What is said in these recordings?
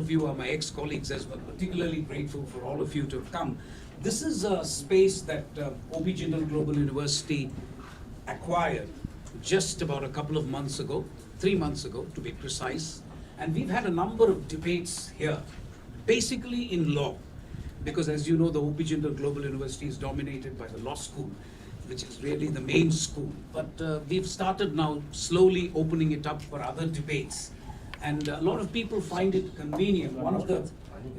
of you are my ex-colleagues as well, particularly grateful for all of you to have come. This is a space that OP Jindal Global University acquired just about a couple of months ago, 3 months ago to be precise. And we've had a number of debates here, basically in law, because as you know, the OP Jindal Global University is dominated by the law school, which is really the main school. But we've started now slowly opening it up for other debates. And a lot of people find it convenient. One of the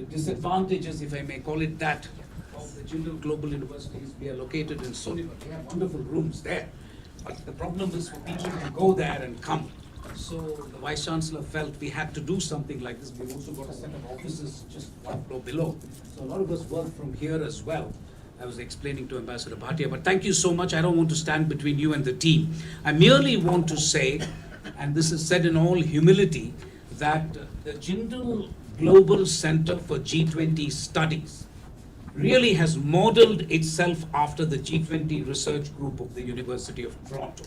disadvantages, if I may call it that, of the Jindal Global University is we are located in Sonipat. We have wonderful rooms there. But the problem is for people to go there and come. So the Vice Chancellor felt we had to do something like this. We've also got a set of offices just one floor below. So a lot of us work from here as well. I was explaining to Ambassador Bhatia, but thank you so much. I don't want to stand between you and the team. I merely want to say, and this is said in all humility, that the Jindal Global Center for G20 Studies really has modeled itself after the G20 research group of the University of Toronto.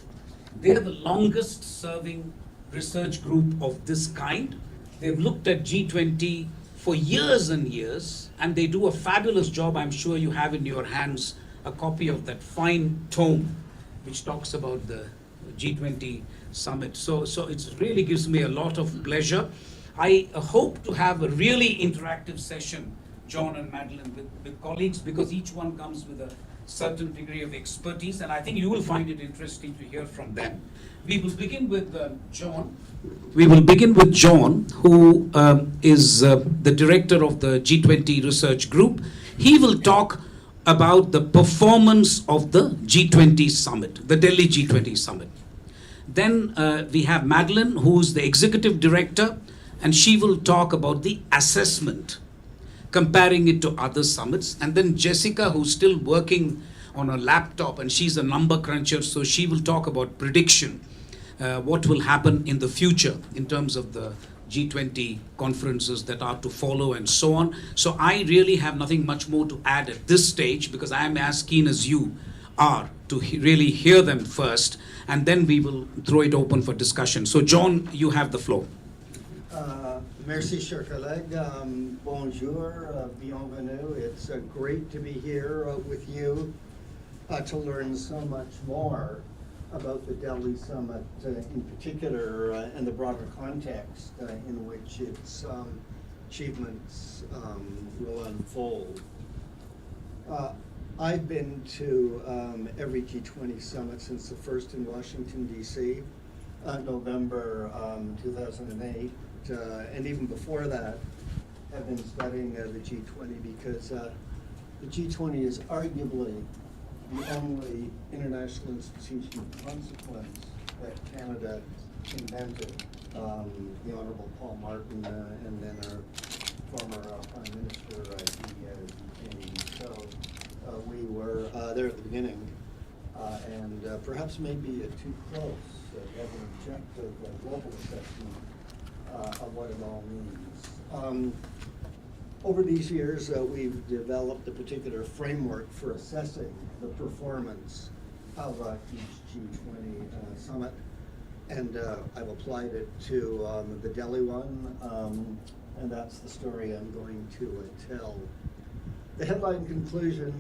They're the longest serving research group of this kind. They've looked at G20 for years and years, and they do a fabulous job. I'm sure you have in your hands a copy of that fine tome which talks about the G20 Summit. So it really gives me a lot of pleasure. I hope to have a really interactive session, John and Madeline, with colleagues, because each one comes with a certain degree of expertise, and I think you will find it interesting to hear from them. We will begin with John. We will begin with John, who is the director of the G20 Research Group. He will talk about the performance of the G20 Summit, the Delhi G20 Summit. Then we have Madeline, who is the executive director, and she will talk about the assessment, comparing it to other summits. And then Jessica, who's still working on a laptop, and she's a number cruncher, so she will talk about prediction, what will happen in the future in terms of the G20 conferences that are to follow and so on. So I really have nothing much more to add at this stage, because I am as keen as you are to really hear them first, and then we will throw it open for discussion. So John, you have the floor. Merci, chers collègues. Bonjour, bienvenue. It's great to be here with you to learn so much more about the Delhi Summit in particular and the broader context in which its achievements will unfold. I've been to every G20 summit since the first in Washington, D.C., November 2008. And even before that, have been studying the G20 because the G20 is arguably the only international institution of consequence that Canada invented. The Honorable Paul Martin and then our former Prime Minister, D.K. So we were there at the beginning, and perhaps maybe too close. We have an objective global assessment of what it all means. Over these years, we've developed a particular framework for assessing the performance of each G20 summit, and I've applied it to the Delhi one, and that's the story I'm going to tell. The headline conclusion: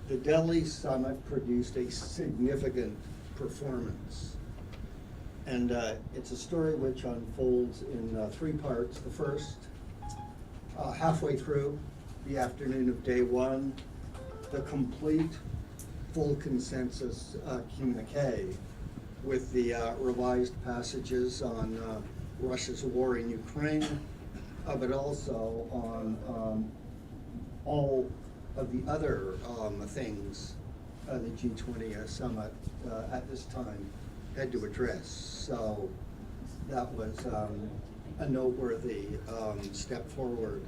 the Delhi Summit produced a significant performance. And it's a story which unfolds in 3 parts. The first, halfway through the afternoon of day 1, the complete, full consensus communique with the revised passages on Russia's war in Ukraine, but also on all of the other things the G20 summit at this time had to address. So that was a noteworthy step forward.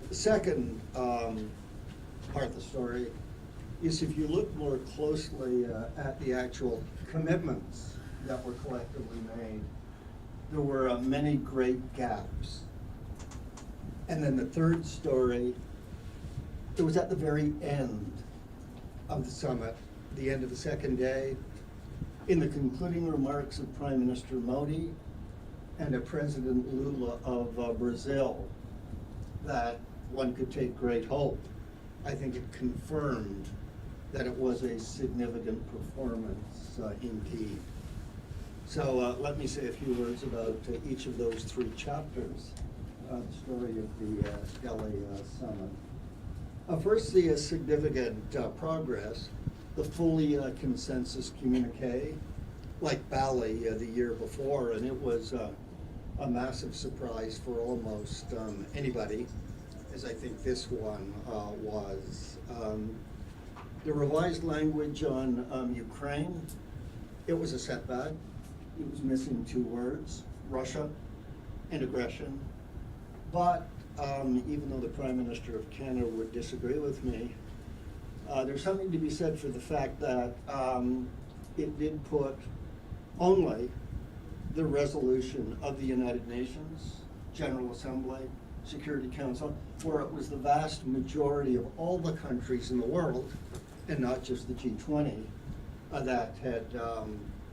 The second part of the story is if you look more closely at the actual commitments that were collectively made, there were many great gaps. And then the third story, it was at the very end of the summit, the end of the second day, in the concluding remarks of Prime Minister Modi, and a President Lula of Brazil that one could take great hope. I think it confirmed that it was a significant performance indeed. So let me say a few words about each of those three chapters, the story of the Delhi Summit. First, the significant progress, the fully consensus communique, like Bali the year before, and it was a massive surprise for almost anybody, as I think this one was. The revised language on Ukraine, it was a setback. It was missing two words, Russia and aggression. But even though the Prime Minister of Canada would disagree with me, there's something to be said for the fact that it did put only the resolution of the United Nations, General Assembly, Security Council, where it was the vast majority of all the countries in the world, and not just the G20, that had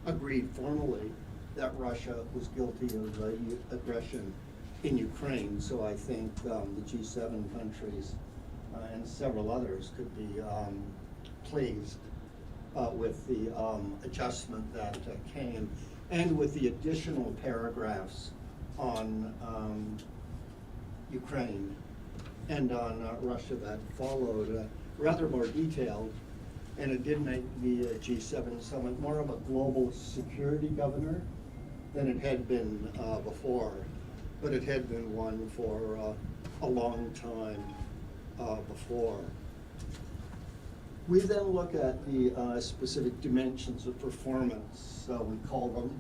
agreed formally that Russia was guilty of aggression in Ukraine. So I think the G7 countries and several others could be pleased with the adjustment that came, and with the additional paragraphs on Ukraine and on Russia that followed, rather more detailed, and it did make the G7 summit more of a global security governor than it had been before, but it had been one for a long time before. We then look at the specific dimensions of performance, we call them.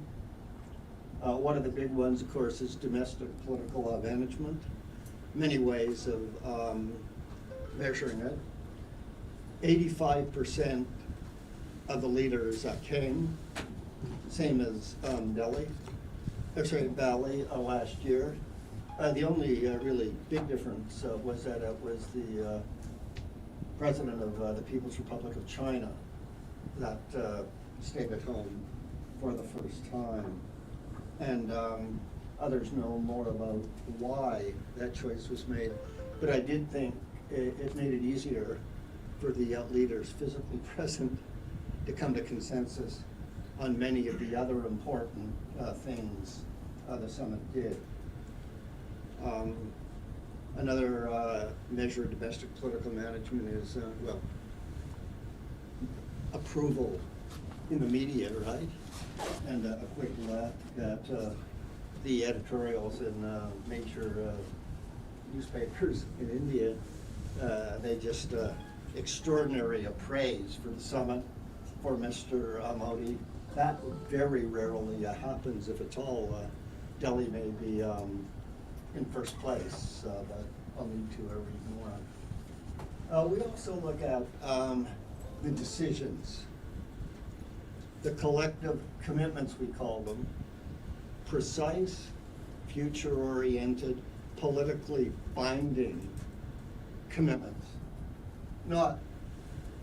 One of the big ones, of course, is domestic political management. Many ways of measuring it. 85% of the leaders came, same as Bali last year. The only really big difference was that it was the president of the People's Republic of China that stayed at home for the first time. And others know more about why that choice was made. But I did think it made it easier for the leaders physically present to come to consensus on many of the other important things the summit did. Another measure of domestic political management is, approval in the media, right? And a quick look at the editorials in major newspapers in India. They just extraordinary praise for the summit, for Mr. Modi. That very rarely happens, if at all. Delhi may be in first place, but I'll need to read more. We also look at the decisions, the collective commitments, we call them, precise, future-oriented, politically binding commitments. Not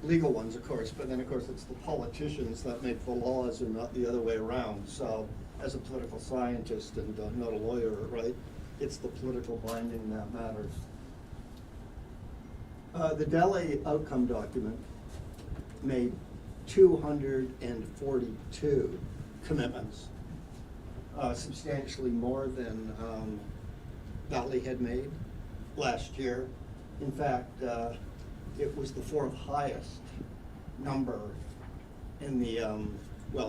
legal ones, of course, but then, of course, it's the politicians that make the laws and not the other way around. So, as a political scientist and not a lawyer, right, it's the political binding that matters. The Delhi outcome document made 242 commitments, substantially more than Bali had made last year. In fact, it was the fourth highest number in the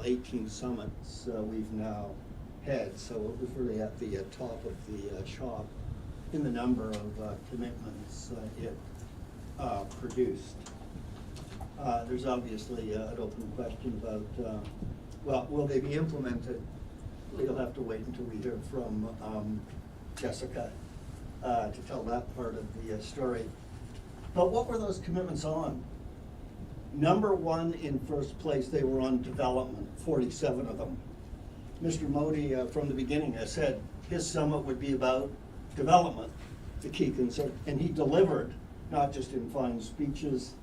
18 summits we've now had. So it was really at the top of the chop in the number of commitments it produced. There's obviously an open question about, will they be implemented? We'll have to wait until we hear from Jessica to tell that part of the story. But what were those commitments on? Number one, in first place, they were on development, 47 of them. Mr. Modi, from the beginning, has said his summit would be about development, the key concern. And he delivered, not just in fine speeches,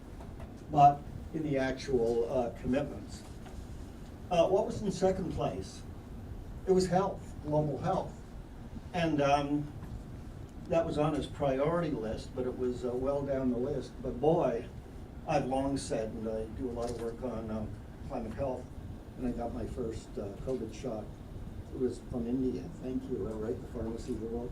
but in the actual commitments. What was in second place? It was health, global health. And that was on his priority list, but it was well down the list. But boy, I've long said, and I do a lot of work on climate health, and I got my first COVID shot. It was from India, thank you, right, the pharmacy world.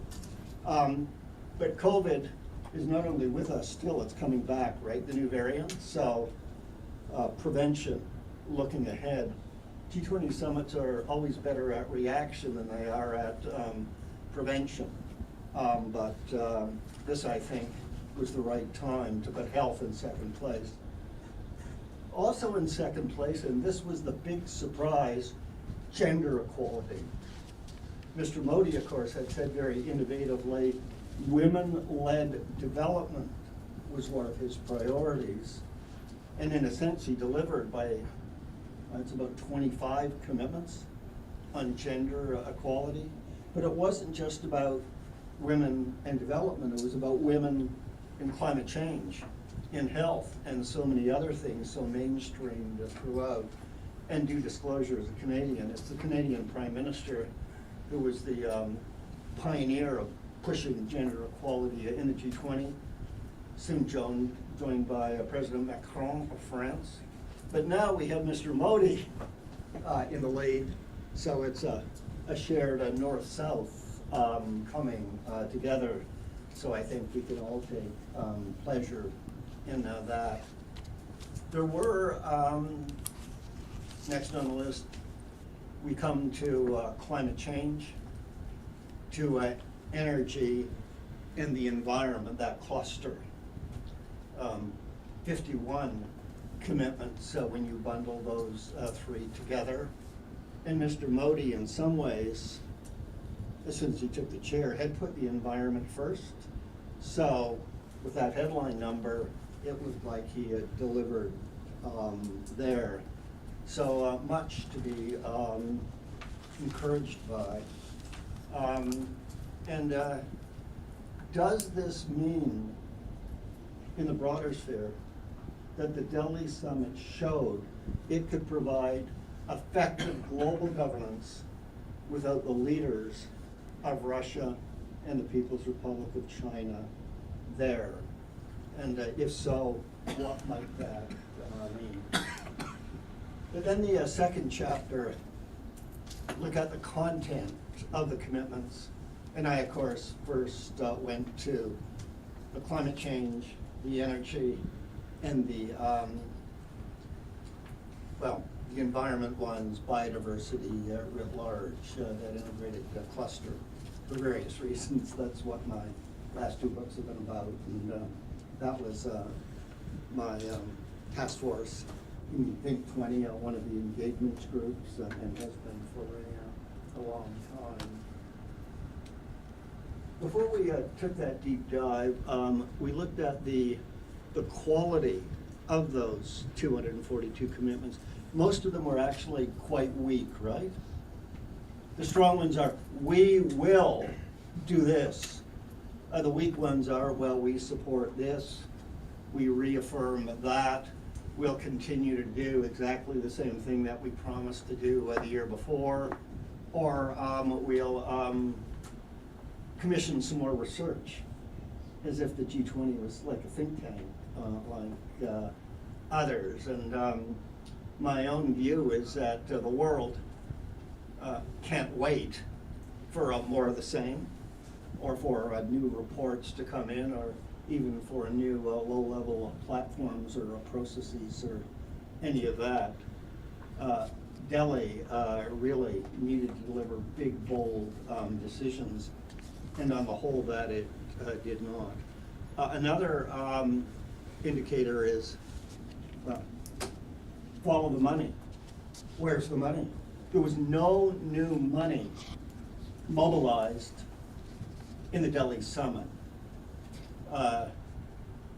But COVID is not only with us still, it's coming back, right, the new variant. So prevention, looking ahead. G20 summits are always better at reaction than they are at prevention. But this, I think, was the right time to put health in second place. Also in second place, and this was the big surprise, gender equality. Mr. Modi, of course, had said very innovatively, women-led development was one of his priorities. And in a sense, he delivered by, it's about 25 commitments on gender equality. But it wasn't just about women and development, it was about women in climate change, in health, and so many other things, so mainstreamed throughout. And due disclosure, as a Canadian, it's the Canadian Prime Minister who was the pioneer of pushing gender equality in the G20, soon joined by President Macron of France. But now we have Mr. Modi in the lead, so it's a shared north-south coming together. So I think we can all take pleasure in that. There were, next on the list, we come to climate change, to energy and the environment, that cluster. 51 commitments when you bundle those three together. And Mr. Modi, in some ways, as soon as he took the chair, had put the environment first. So with that headline number, it looked like he had delivered there. So much to be encouraged by. And does this mean, in the broader sphere, that the Delhi Summit showed it could provide effective global governance without the leaders of Russia and the People's Republic of China there? And if so, what might that mean? But then the second chapter, look at the content of the commitments. And I, of course, first went to the climate change, the energy, and the environment ones, biodiversity writ large, that integrated cluster. For various reasons, that's what my last two books have been about. And that was my task force in Think 20, one of the engagements groups, and has been for a long time. Before we took that deep dive, we looked at the quality of those 242 commitments. Most of them were actually quite weak, right? The strong ones are, we will do this. The weak ones are, well, we support this, we reaffirm that, we'll continue to do exactly the same thing that we promised to do the year before, or we'll commission some more research, as if the G20 was like a think tank, like others. And my own view is that the world can't wait for more of the same, or for new reports to come in, or even for new low-level platforms or processes or any of that. Delhi really needed to deliver big, bold decisions, and on the whole that it did not. Another indicator is, well, follow the money. Where's the money? There was no new money mobilized in the Delhi Summit.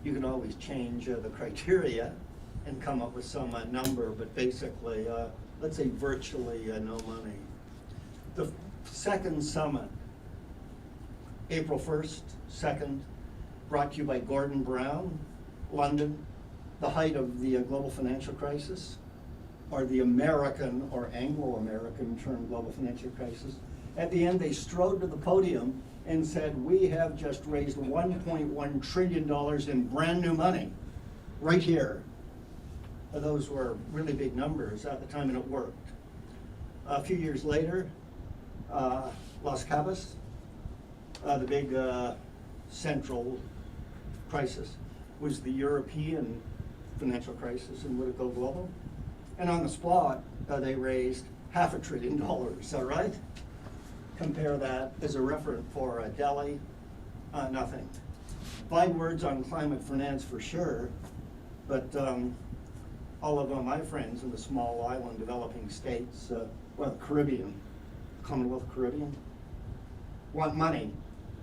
You can always change the criteria and come up with some number, but basically, let's say virtually no money. The second summit, April 1st, 2nd, brought to you by Gordon Brown, London, the height of the global financial crisis, or the American or Anglo-American term global financial crisis. At the end, they strode to the podium and said, we have just raised $1.1 trillion in brand new money, right here. Those were really big numbers at the time, and it worked. A few years later, Las Cabas, the big central crisis, was the European financial crisis, and would it go global? And on the spot, they raised $500 billion, all right? Compare that as a reference for Delhi, nothing. Fine words on climate finance for sure, but all of my friends in the small island developing states, well, Caribbean, Commonwealth Caribbean, want money,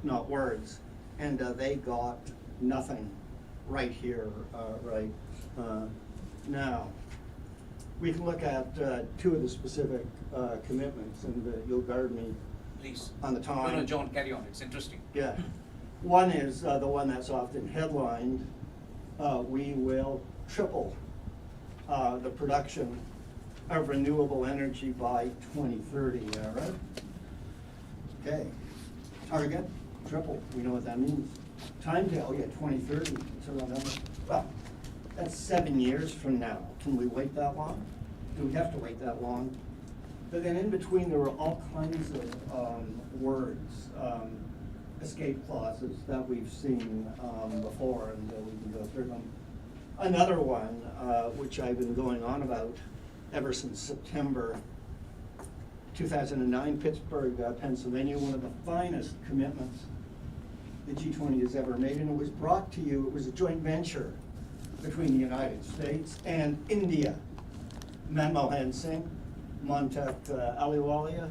not words, and they got nothing right here, right now. We can look at two of the specific commitments, and you'll guard me Please. on the time. No, John, carry on. It's interesting. Yeah. One is the one that's often headlined, we will triple the production of renewable energy by 2030, all right? Okay. Target, triple, we know what that means. Timetable, yeah, 2030, it's around that much. Well, that's 7 years from now. Can we wait that long? Do we have to wait that long? But then in between, there were all kinds of words, escape clauses that we've seen before, and we can go through them. Another one, which I've been going on about ever since September 2009, Pittsburgh, Pennsylvania, one of the finest commitments the G20 has ever made, and it was brought to you, it was a joint venture between the United States and India. Manmohan Singh, Montek Ahluwalia,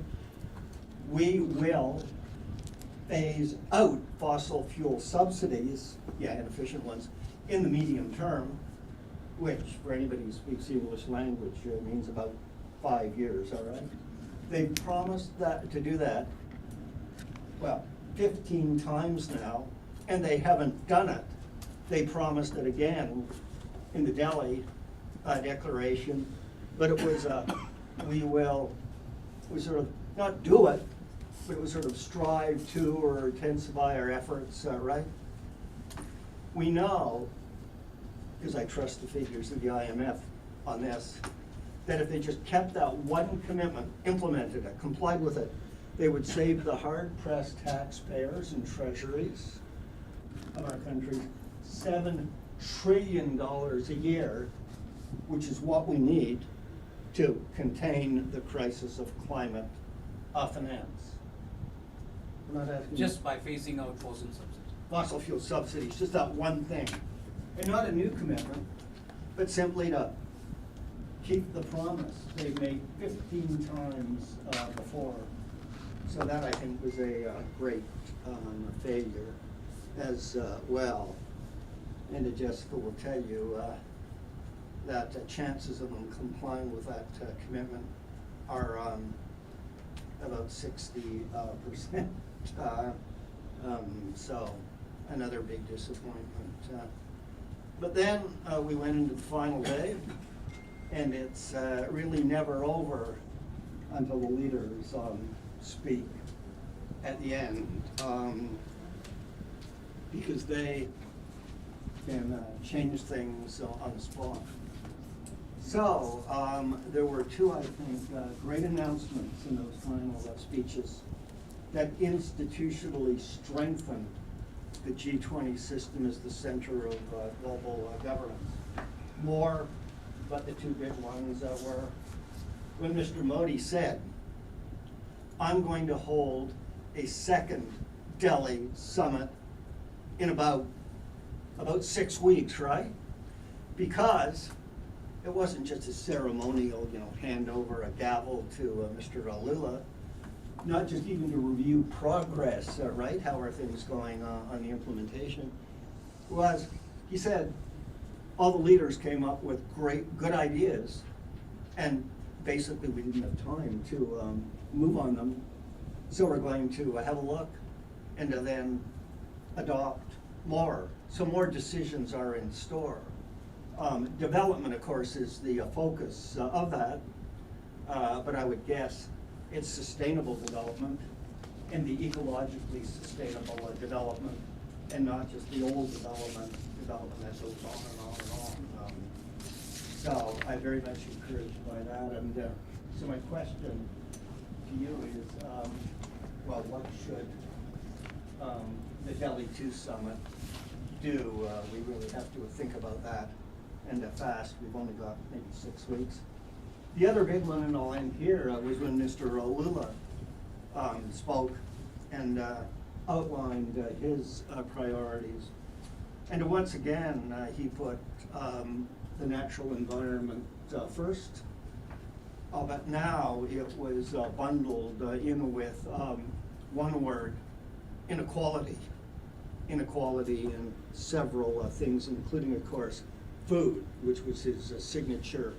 we will phase out fossil fuel subsidies, yeah, inefficient ones, in the medium term, which for anybody who speaks English language means about 5 years, all right? They've promised that to do that, well, 15 times now, and they haven't done it. They promised it again in the Delhi declaration, but it was we sort of not do it, but it was sort of strive to or intensify our efforts, right? We know, because I trust the figures of the IMF on this, that if they just kept that one commitment, implemented it, complied with it, they would save the hard-pressed taxpayers and treasuries of our country $7 trillion a year, which is what we need to contain the crisis of climate finance. We're not asking Just by phasing out fossil fuel subsidies, just that one thing. And not a new commitment, but simply to keep the promise they've made 15 times before. So that, I think, was a great failure as well. And Jessica will tell you that chances of them complying with that commitment are about 60%. So another big disappointment. But then we went into the final day, and it's really never over until the leaders speak at the end, because they can change things on the spot. So there were two, I think, great announcements in those final speeches that institutionally strengthened the G20 system as the center of global governance. More, but the two big ones were when Mr. Modi said, I'm going to hold a second Delhi Summit in about 6 weeks, right? Because it wasn't just a ceremonial, hand over a gavel to Mr. Lula, not just even to review progress, right? How are things going on the implementation? Was, he said, all the leaders came up with good ideas, and basically we didn't have time to move on them. So we're going to have a look and to then adopt more. So more decisions are in store. Development, of course, is the focus of that, but I would guess it's sustainable development and the ecologically sustainable development, and not just the old development that goes on and on and on. So I'm very much encouraged by that. And so my question to you is, well, what should the Delhi 2 Summit do? We really have to think about that, and fast. We've only got maybe 6 weeks. The other big one, and I'll end here, was when Mr. Lula spoke and outlined his priorities. And once again, he put the natural environment first, but now it was bundled in with one word: inequality. Inequality in several things, including, of course, food, which was his signature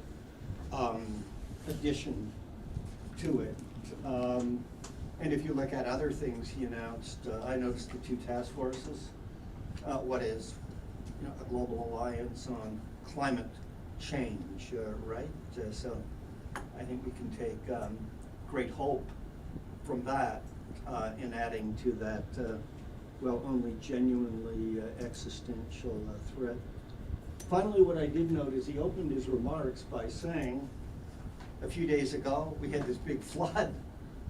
addition to it. And if you look at other things he announced, I noticed the 2 task forces. What is, a global alliance on climate change, right? So I think we can take great hope from that in adding to that, well, only genuinely existential threat. Finally, what I did note is he opened his remarks by saying, a few days ago, we had this big flood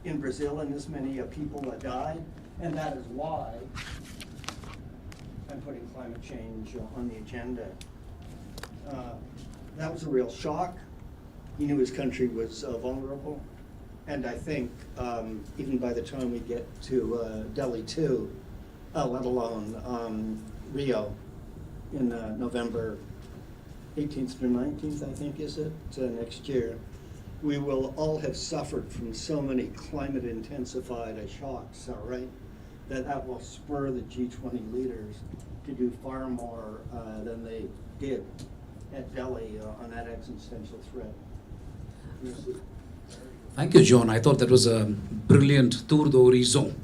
in Brazil and this many people died, and that is why I'm putting climate change on the agenda. That was a real shock. He knew his country was vulnerable, and I think even by the time we get to Delhi 2, let alone Rio in November 18th to 19th, I think, is it, next year, we will all have suffered from so many climate-intensified shocks, right? That will spur the G20 leaders to do far more than they did at Delhi on that existential threat. Thank you, John. I thought that was a brilliant tour d'horizon,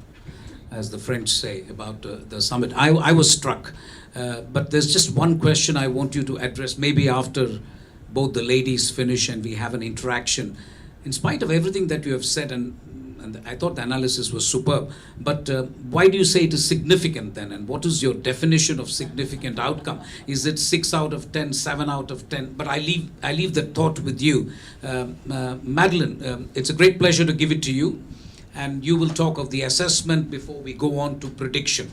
as the French say, about the summit. I was struck, but there's just one question I want you to address, maybe after both the ladies finish and we have an interaction. In spite of everything that you have said, and I thought the analysis was superb, but why do you say it is significant then? And what is your definition of significant outcome? Is it 6 out of 10, 7 out of 10? But I leave the thought with you. Madeline, it's a great pleasure to give it to you. And you will talk of the assessment before we go on to prediction.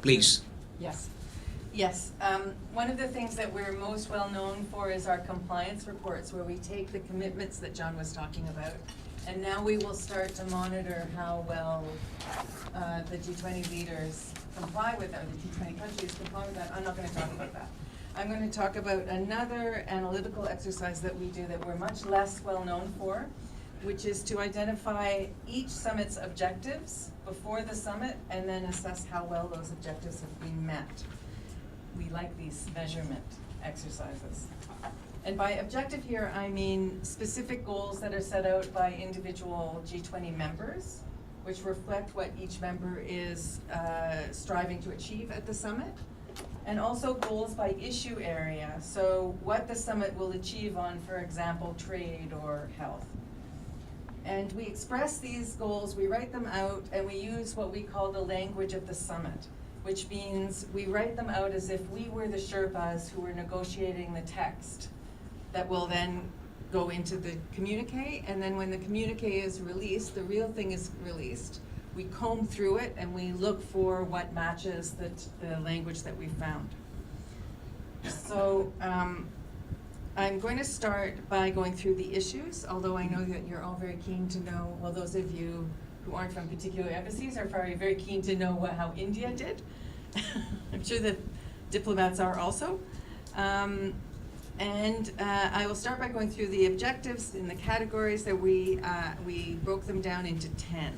Please. Yes. Yes. One of the things that we're most well known for is our compliance reports, where we take the commitments that John was talking about, and now we will start to monitor how well the G20 leaders comply with that, or the G20 countries comply with that. I'm not going to talk about that. I'm going to talk about another analytical exercise that we do that we're much less well known for, which is to identify each summit's objectives before the summit and then assess how well those objectives have been met. We like these measurement exercises. And by objective here, I mean specific goals that are set out by individual G20 members, which reflect what each member is striving to achieve at the summit, and also goals by issue area, so what the summit will achieve on, for example, trade or health. And we express these goals, we write them out, and we use what we call the language of the summit, which means we write them out as if we were the Sherpas who were negotiating the text that will then go into the communique, and then when the communique is released, the real thing is released, we comb through it and we look for what matches the language that we found. So I'm going to start by going through the issues, although I know that you're all very keen to know, well, those of you who aren't from particular embassies are probably very keen to know how India did. I'm sure that diplomats are also. And I will start by going through the objectives in the categories that we broke them down into 10.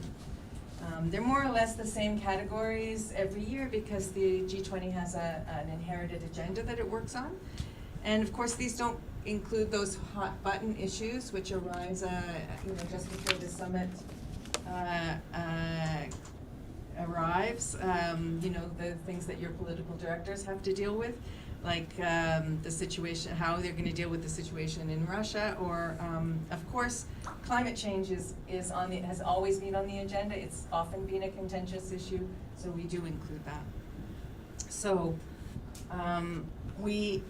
They're more or less the same categories every year because the G20 has an inherited agenda that it works on. And of course, these don't include those hot button issues which arise just before the summit arrives, you know, the things that your political directors have to deal with, like the situation, how they're gonna deal with the situation in Russia, or, of course, climate change is on the, has always been on the agenda. It's often been a contentious issue, so we do include that. So, we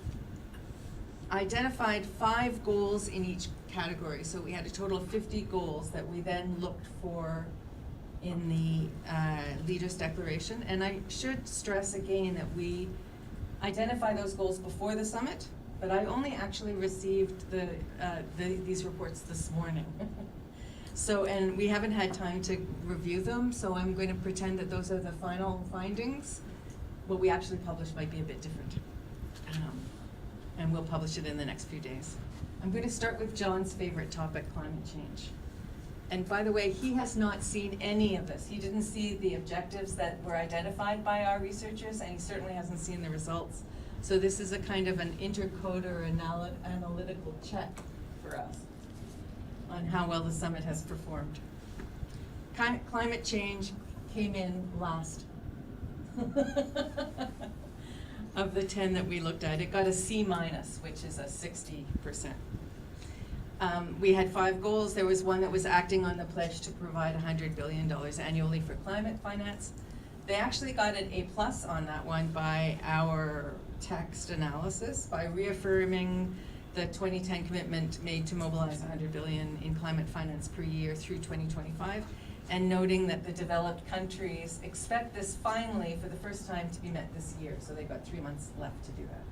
identified 5 goals in each category. So we had a total of 50 goals that we then looked for in the Leaders' Declaration. And I should stress again that we identify those goals before the summit, but I only actually received these reports this morning. So, and we haven't had time to review them, so I'm going to pretend that those are the final findings. What we actually publish might be a bit different. And we'll publish it in the next few days. I'm going to start with John's favorite topic, climate change. And by the way, he has not seen any of this. He didn't see the objectives that were identified by our researchers, and he certainly hasn't seen the results. So this is a kind of an intercoder analytical check for us on how well the summit has performed. Climate change came in last. Of the 10 that we looked at, it got a C-, which is a 60%. We had 5 goals. There was one that was acting on the pledge to provide $100 billion annually for climate finance. They actually got an A+ on that one by our text analysis, by reaffirming the 2010 commitment made to mobilize $100 billion in climate finance per year through 2025. And noting that the developed countries expect this finally for the first time to be met this year, so they've got 3 months left to do that.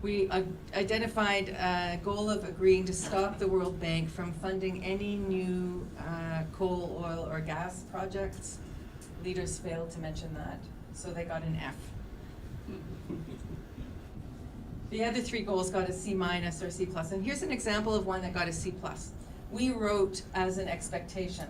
We identified a goal of agreeing to stop the World Bank from funding any new coal, oil, or gas projects. Leaders failed to mention that, so they got an F. The other 3 goals got a C- or C+, and here's an example of one that got a C+. We wrote as an expectation,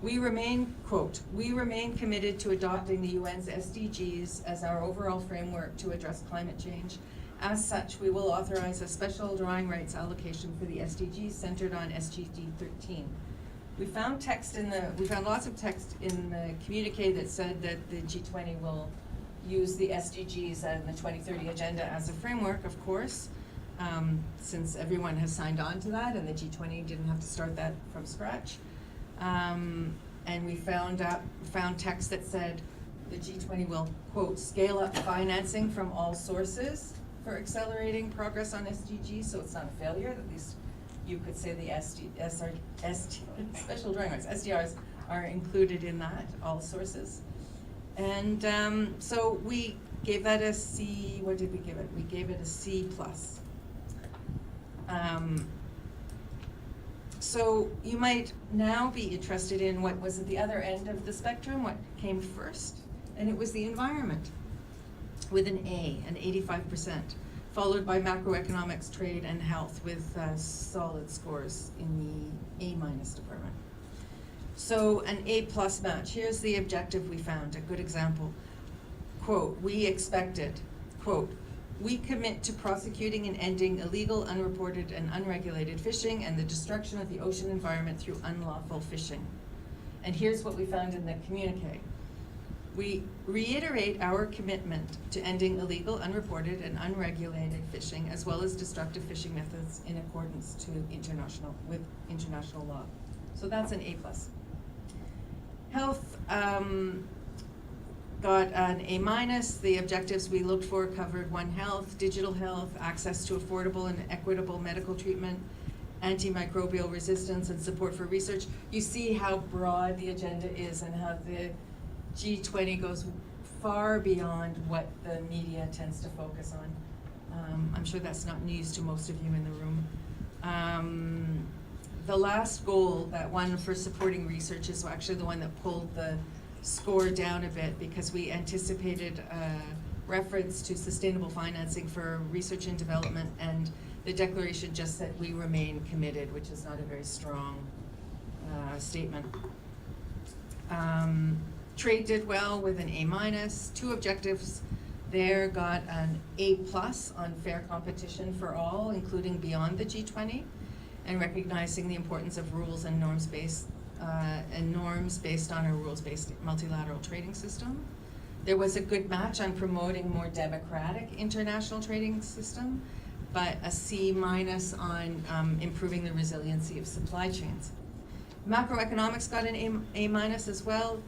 we remain, quote, we remain committed to adopting the UN's SDGs as our overall framework to address climate change. As such, we will authorize a special drawing rights allocation for the SDGs centered on SDG 13. We found lots of text in the communique that said that the G20 will use the SDGs and the 2030 agenda as a framework, of course. Since everyone has signed on to that and the G20 didn't have to start that from scratch. And we found text that said the G20 will, quote, scale up financing from all sources for accelerating progress on SDGs, so it's not a failure. At least you could say the special drawing rights, SDRs, are included in that, all sources. And so we gave that a C, what did we give it? We gave it a C+. So you might now be interested in what was at the other end of the spectrum, what came first, and it was the environment with an A, an 85%, followed by macroeconomics, trade, and health with solid scores in the A- department. So an A+ match. Here's the objective we found, a good example. Quote, we expected, quote, we commit to prosecuting and ending illegal, unreported, and unregulated fishing and the destruction of the ocean environment through unlawful fishing. And here's what we found in the communique. We reiterate our commitment to ending illegal, unreported, and unregulated fishing, as well as destructive fishing methods in accordance with international law. So that's an A+. Health, got an A-. The objectives we looked for covered One Health, digital health, access to affordable and equitable medical treatment, antimicrobial resistance, and support for research. You see how broad the agenda is and how the G20 goes far beyond what the media tends to focus on. I'm sure that's not news to most of you in the room. The last goal, that one for supporting research, is actually the one that pulled the score down a bit because we anticipated reference to sustainable financing for research and development, and the declaration just said we remain committed, which is not a very strong statement. Trade did well with an A-. 2 objectives there got an A+ on fair competition for all, including beyond the G20, and recognizing the importance of rules and norms-based and norms based on a rules-based multilateral trading system. There was a good match on promoting more democratic international trading system, but a C- on improving the resiliency of supply chains. Macroeconomics got an A- as well.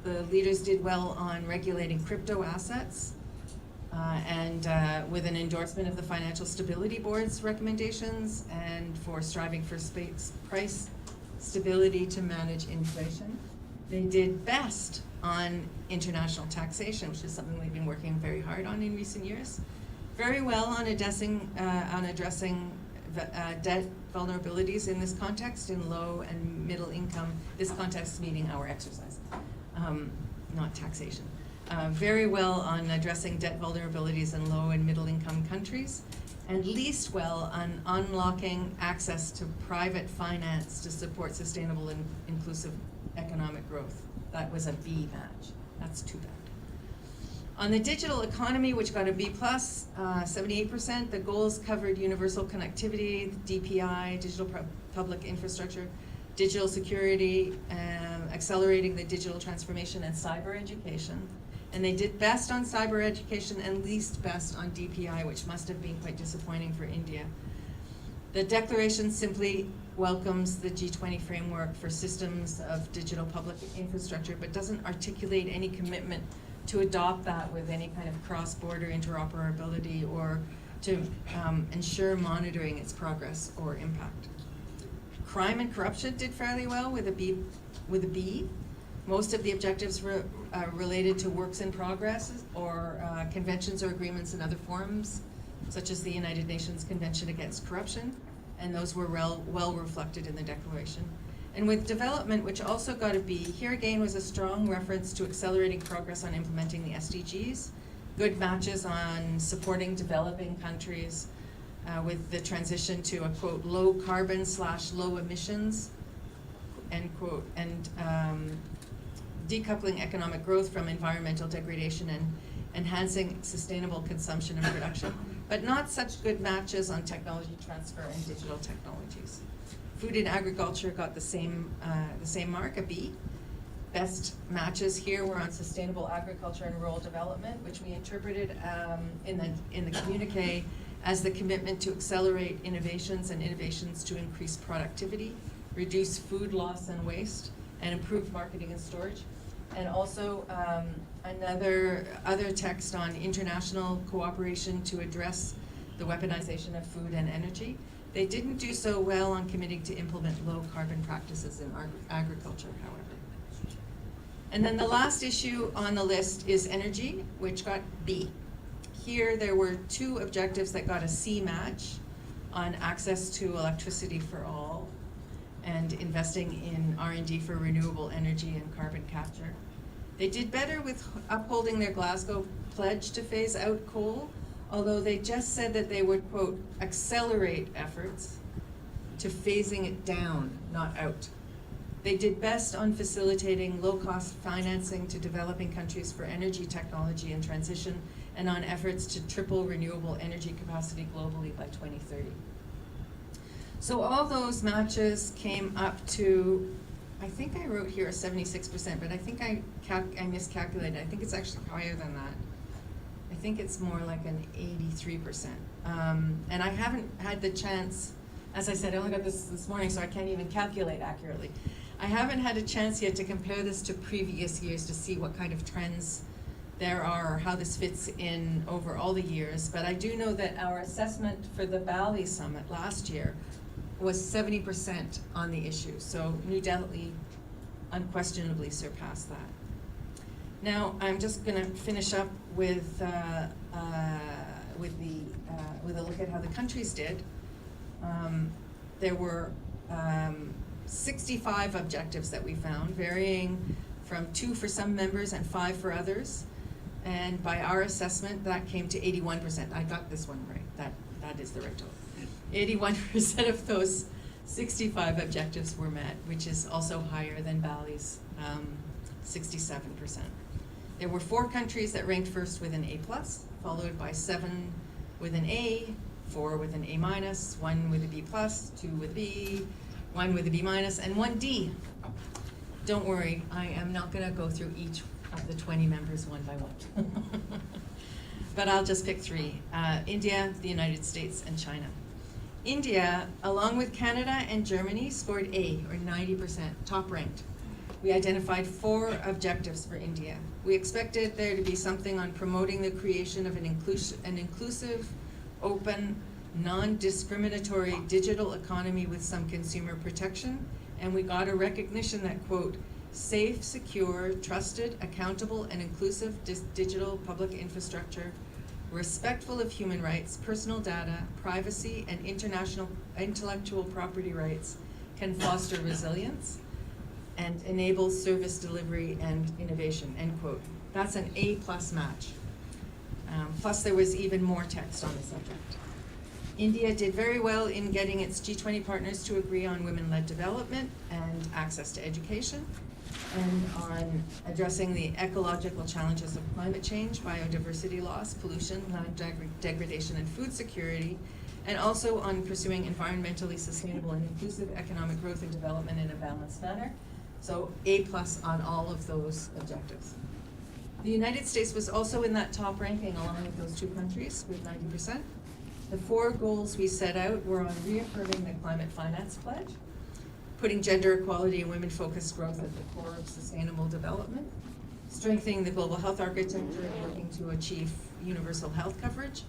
The leaders did well on regulating crypto assets, and with an endorsement of the Financial Stability Board's recommendations, and for striving for price stability to manage inflation. They did best on international taxation, which is something we've been working very hard on in recent years. Very well on addressing debt vulnerabilities in this context, in low and middle income, this context meaning our exercise, not taxation. Very well on addressing debt vulnerabilities in low and middle income countries, and least well on unlocking access to private finance to support sustainable and inclusive economic growth. That was a B match. That's too bad. On the digital economy, which got a B+, 78%, the goals covered universal connectivity, DPI, digital public infrastructure, digital security, accelerating the digital transformation, and cyber education. And they did best on cyber education and least best on DPI, which must have been quite disappointing for India. The declaration simply welcomes the G20 framework for systems of digital public infrastructure, but doesn't articulate any commitment to adopt that with any kind of cross-border interoperability or to ensure monitoring its progress or impact. Crime and corruption did fairly well with a B. Most of the objectives were related to works in progress or conventions or agreements in other forums, such as the United Nations Convention Against Corruption, and those were well reflected in the declaration. And with development, which also got a B, here again was a strong reference to accelerating progress on implementing the SDGs, good matches on supporting developing countries with the transition to a, quote, low carbon / low emissions, end quote, and decoupling economic growth from environmental degradation and enhancing sustainable consumption and production, but not such good matches on technology transfer and digital technologies. Food and agriculture got the same mark, a B. Best matches here were on sustainable agriculture and rural development, which we interpreted in the communique as the commitment to accelerate innovations to increase productivity, reduce food loss and waste, and improve marketing and storage. And also other text on international cooperation to address the weaponization of food and energy. They didn't do so well on committing to implement low carbon practices in agriculture, however. And then the last issue on the list is energy, which got B. Here there were 2 objectives that got a C match on access to electricity for all and investing in R&D for renewable energy and carbon capture. They did better with upholding their Glasgow pledge to phase out coal, although they just said that they would, quote, accelerate efforts to phasing it down, not out. They did best on facilitating low-cost financing to developing countries for energy technology and transition, and on efforts to triple renewable energy capacity globally by 2030. So all those matches came up to, I think I wrote here a 76%, but I think I miscalculated. I think it's actually higher than that. I think it's more like an 83%. And I haven't had the chance, as I said, I only got this morning, so I can't even calculate accurately. I haven't had a chance yet to compare this to previous years to see what kind of trends there are or how this fits in over all the years. But I do know that our assessment for the Bali Summit last year was 70% on the issue. So New Delhi unquestionably surpassed that. Now I'm just going to finish up with a look at how the countries did. There were 65 objectives that we found, varying from 2 for some members and 5 for others. And by our assessment, that came to 81%. I got this one right. That is the right total. 81% of those 65 objectives were met, which is also higher than Bali's 67%. There were 4 countries that ranked first with an A+, followed by 7 with an A, 4 with an A-, 1 with a B+, 2 with B, 1 with a B-, and 1 D. Don't worry, I am not gonna go through each of the 20 members one by one. But I'll just pick three, India, the United States, and China. India, along with Canada and Germany, scored A, or 90%, top ranked. We identified 4 objectives for India. We expected there to be something on promoting the creation of an inclusive, open, non-discriminatory digital economy with some consumer protection, and we got a recognition that, quote, safe, secure, trusted, accountable, and inclusive digital public infrastructure, respectful of human rights, personal data, privacy, and international intellectual property rights can foster resilience and enable service delivery and innovation, end quote. That's an A+ match. Plus there was even more text on the subject. India did very well in getting its G20 partners to agree on women-led development and access to education, and on addressing the ecological challenges of climate change, biodiversity loss, pollution, land degradation, and food security, and also on pursuing environmentally sustainable and inclusive economic growth and development in a balanced manner. So A+ on all of those objectives. The United States was also in that top ranking along with those 2 countries with 90%. The 4 goals we set out were on reaffirming the climate finance pledge, putting gender equality and women-focused growth at the core of sustainable development, strengthening the global health architecture and working to achieve universal health coverage,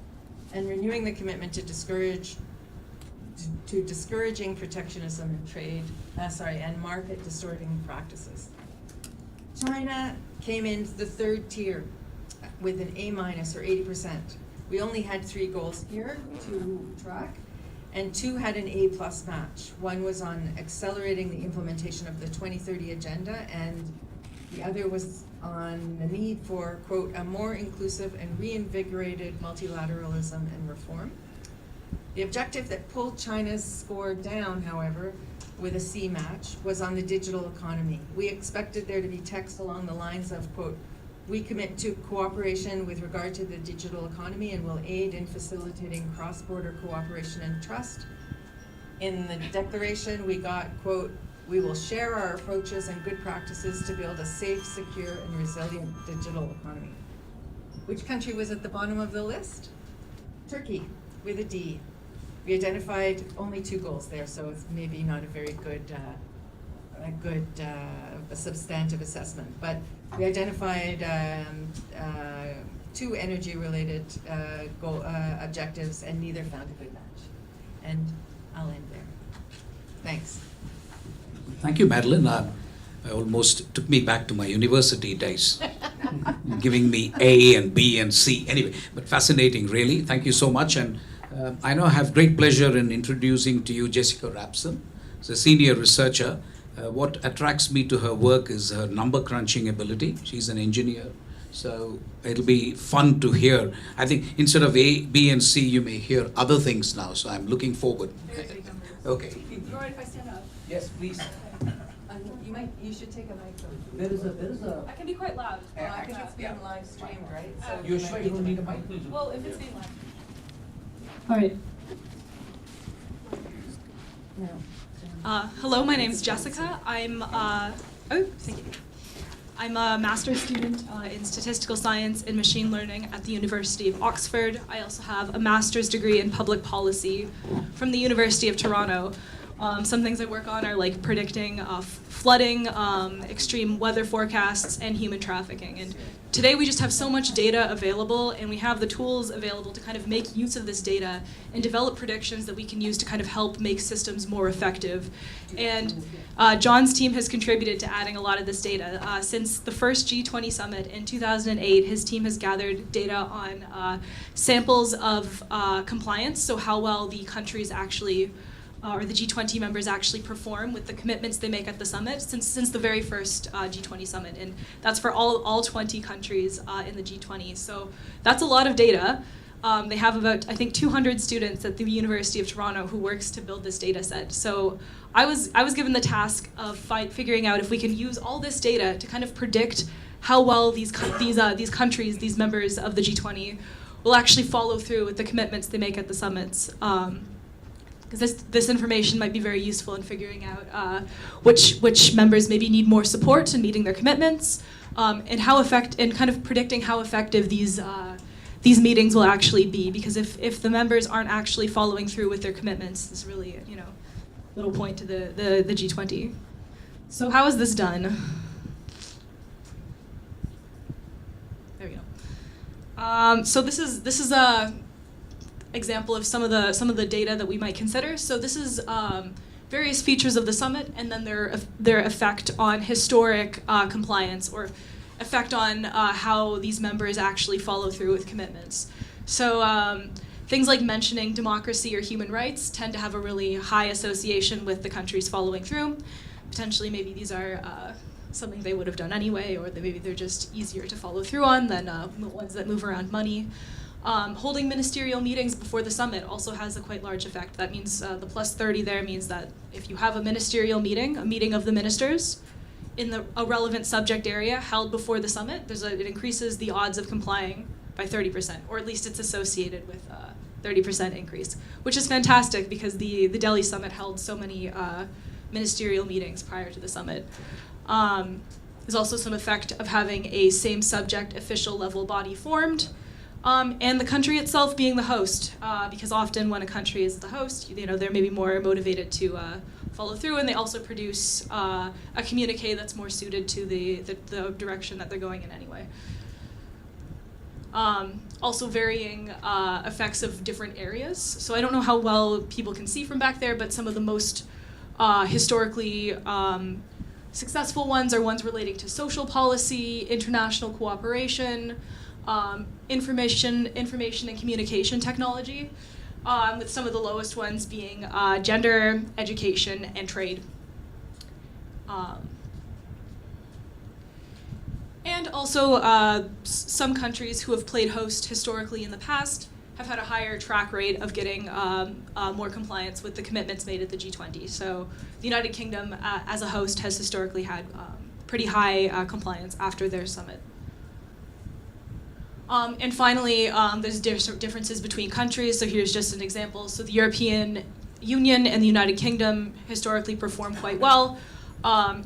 and renewing the commitment to discouraging protectionism in trade, and market distorting practices. China came in the 3rd tier with an A- or 80%. We only had 3 goals here to track, and 2 had an A+ match. One was on accelerating the implementation of the 2030 agenda, and the other was on the need for, quote, a more inclusive and reinvigorated multilateralism and reform. The objective that pulled China's score down, however, with a C match, was on the digital economy. We expected there to be text along the lines of, quote, we commit to cooperation with regard to the digital economy and will aid in facilitating cross-border cooperation and trust. In the declaration, we got, quote, we will share our approaches and good practices to build a safe, secure, and resilient digital economy. Which country was at the bottom of the list? Turkey, with a D. We identified only 2 goals there, so it's maybe not a very good, a substantive assessment. But we identified 2 energy-related objectives, and neither found a good match. And I'll end there. Thanks. Thank you, Madeline. I almost took me back to my university days, giving me A and B and C. Anyway, but fascinating, really. Thank you so much. And I now have great pleasure in introducing to you Jessica Rapson. She's a senior researcher. What attracts me to her work is her number crunching ability. She's an engineer, so it'll be fun to hear. I think instead of A, B, and C, you may hear other things now, so I'm looking forward. Okay. You all right if I stand up? Yes, please. You should take a microphone. There is a. I can be quite loud. I think it's being live streamed, right? So You're might sure need you don't to- need a mic, please? Well, if it's being loud. All right. No. Hello, my name's Jessica. I'm thank you. I'm a master's student in statistical science and machine learning at the University of Oxford. I also have a master's degree in public policy from the University of Toronto. Some things I work on are like predicting flooding, extreme weather forecasts, and human trafficking. And today we just have so much data available, and we have the tools available to kind of make use of this data and develop predictions that we can use to kind of help make systems more effective. And John's team has contributed to adding a lot of this data. Since the first G20 Summit in 2008, his team has gathered data on samples of compliance, so how well the countries actually or the G20 members actually perform with the commitments they make at the summit since the very first G20 summit, and that's for all 20 countries in the G20. So that's a lot of data. They have about, I think, 200 students at the University of Toronto who works to build this data set. So I was given the task of figuring out if we can use all this data to kind of predict how well these countries, these members of the G20, will actually follow through with the commitments they make at the summits. because this information might be very useful in figuring out which members maybe need more support in meeting their commitments, and kind of predicting how effective these meetings will actually be. Because if the members aren't actually following through with their commitments, this is really little point to the G20. So how is this done? There we go. So this is a example of some of the data that we might consider. So this is various features of the summit, and then their effect on historic compliance, or effect on how these members actually follow through with commitments. So things like mentioning democracy or human rights tend to have a really high association with the countries following through. Potentially, maybe these are something they would have done anyway, or maybe they're just easier to follow through on than ones that move around money. Holding ministerial meetings before the summit also has a quite large effect. That means the plus 30 there means that if you have a ministerial meeting, a meeting of the ministers in a relevant subject area held before the summit, it increases the odds of complying by 30%, or at least it's associated with a 30% increase, which is fantastic because the Delhi Summit held so many ministerial meetings prior to the summit. There's also some effect of having a same subject official level body formed. And the country itself being the host, because often when a country is the host, they're maybe more motivated to follow through, and they also produce a communique that's more suited to the direction that they're going in anyway. Also varying effects of different areas. So I don't know how well people can see from back there, but some of the most historically successful ones are ones relating to social policy, international cooperation, information and communication technology, with some of the lowest ones being gender, education, and trade. And also some countries who have played host historically in the past have had a higher track rate of getting more compliance with the commitments made at the G20. So the United Kingdom, as a host, has historically had pretty high compliance after their summit. And finally, there's differences between countries. So here's just an example. So the European Union and the United Kingdom historically perform quite well.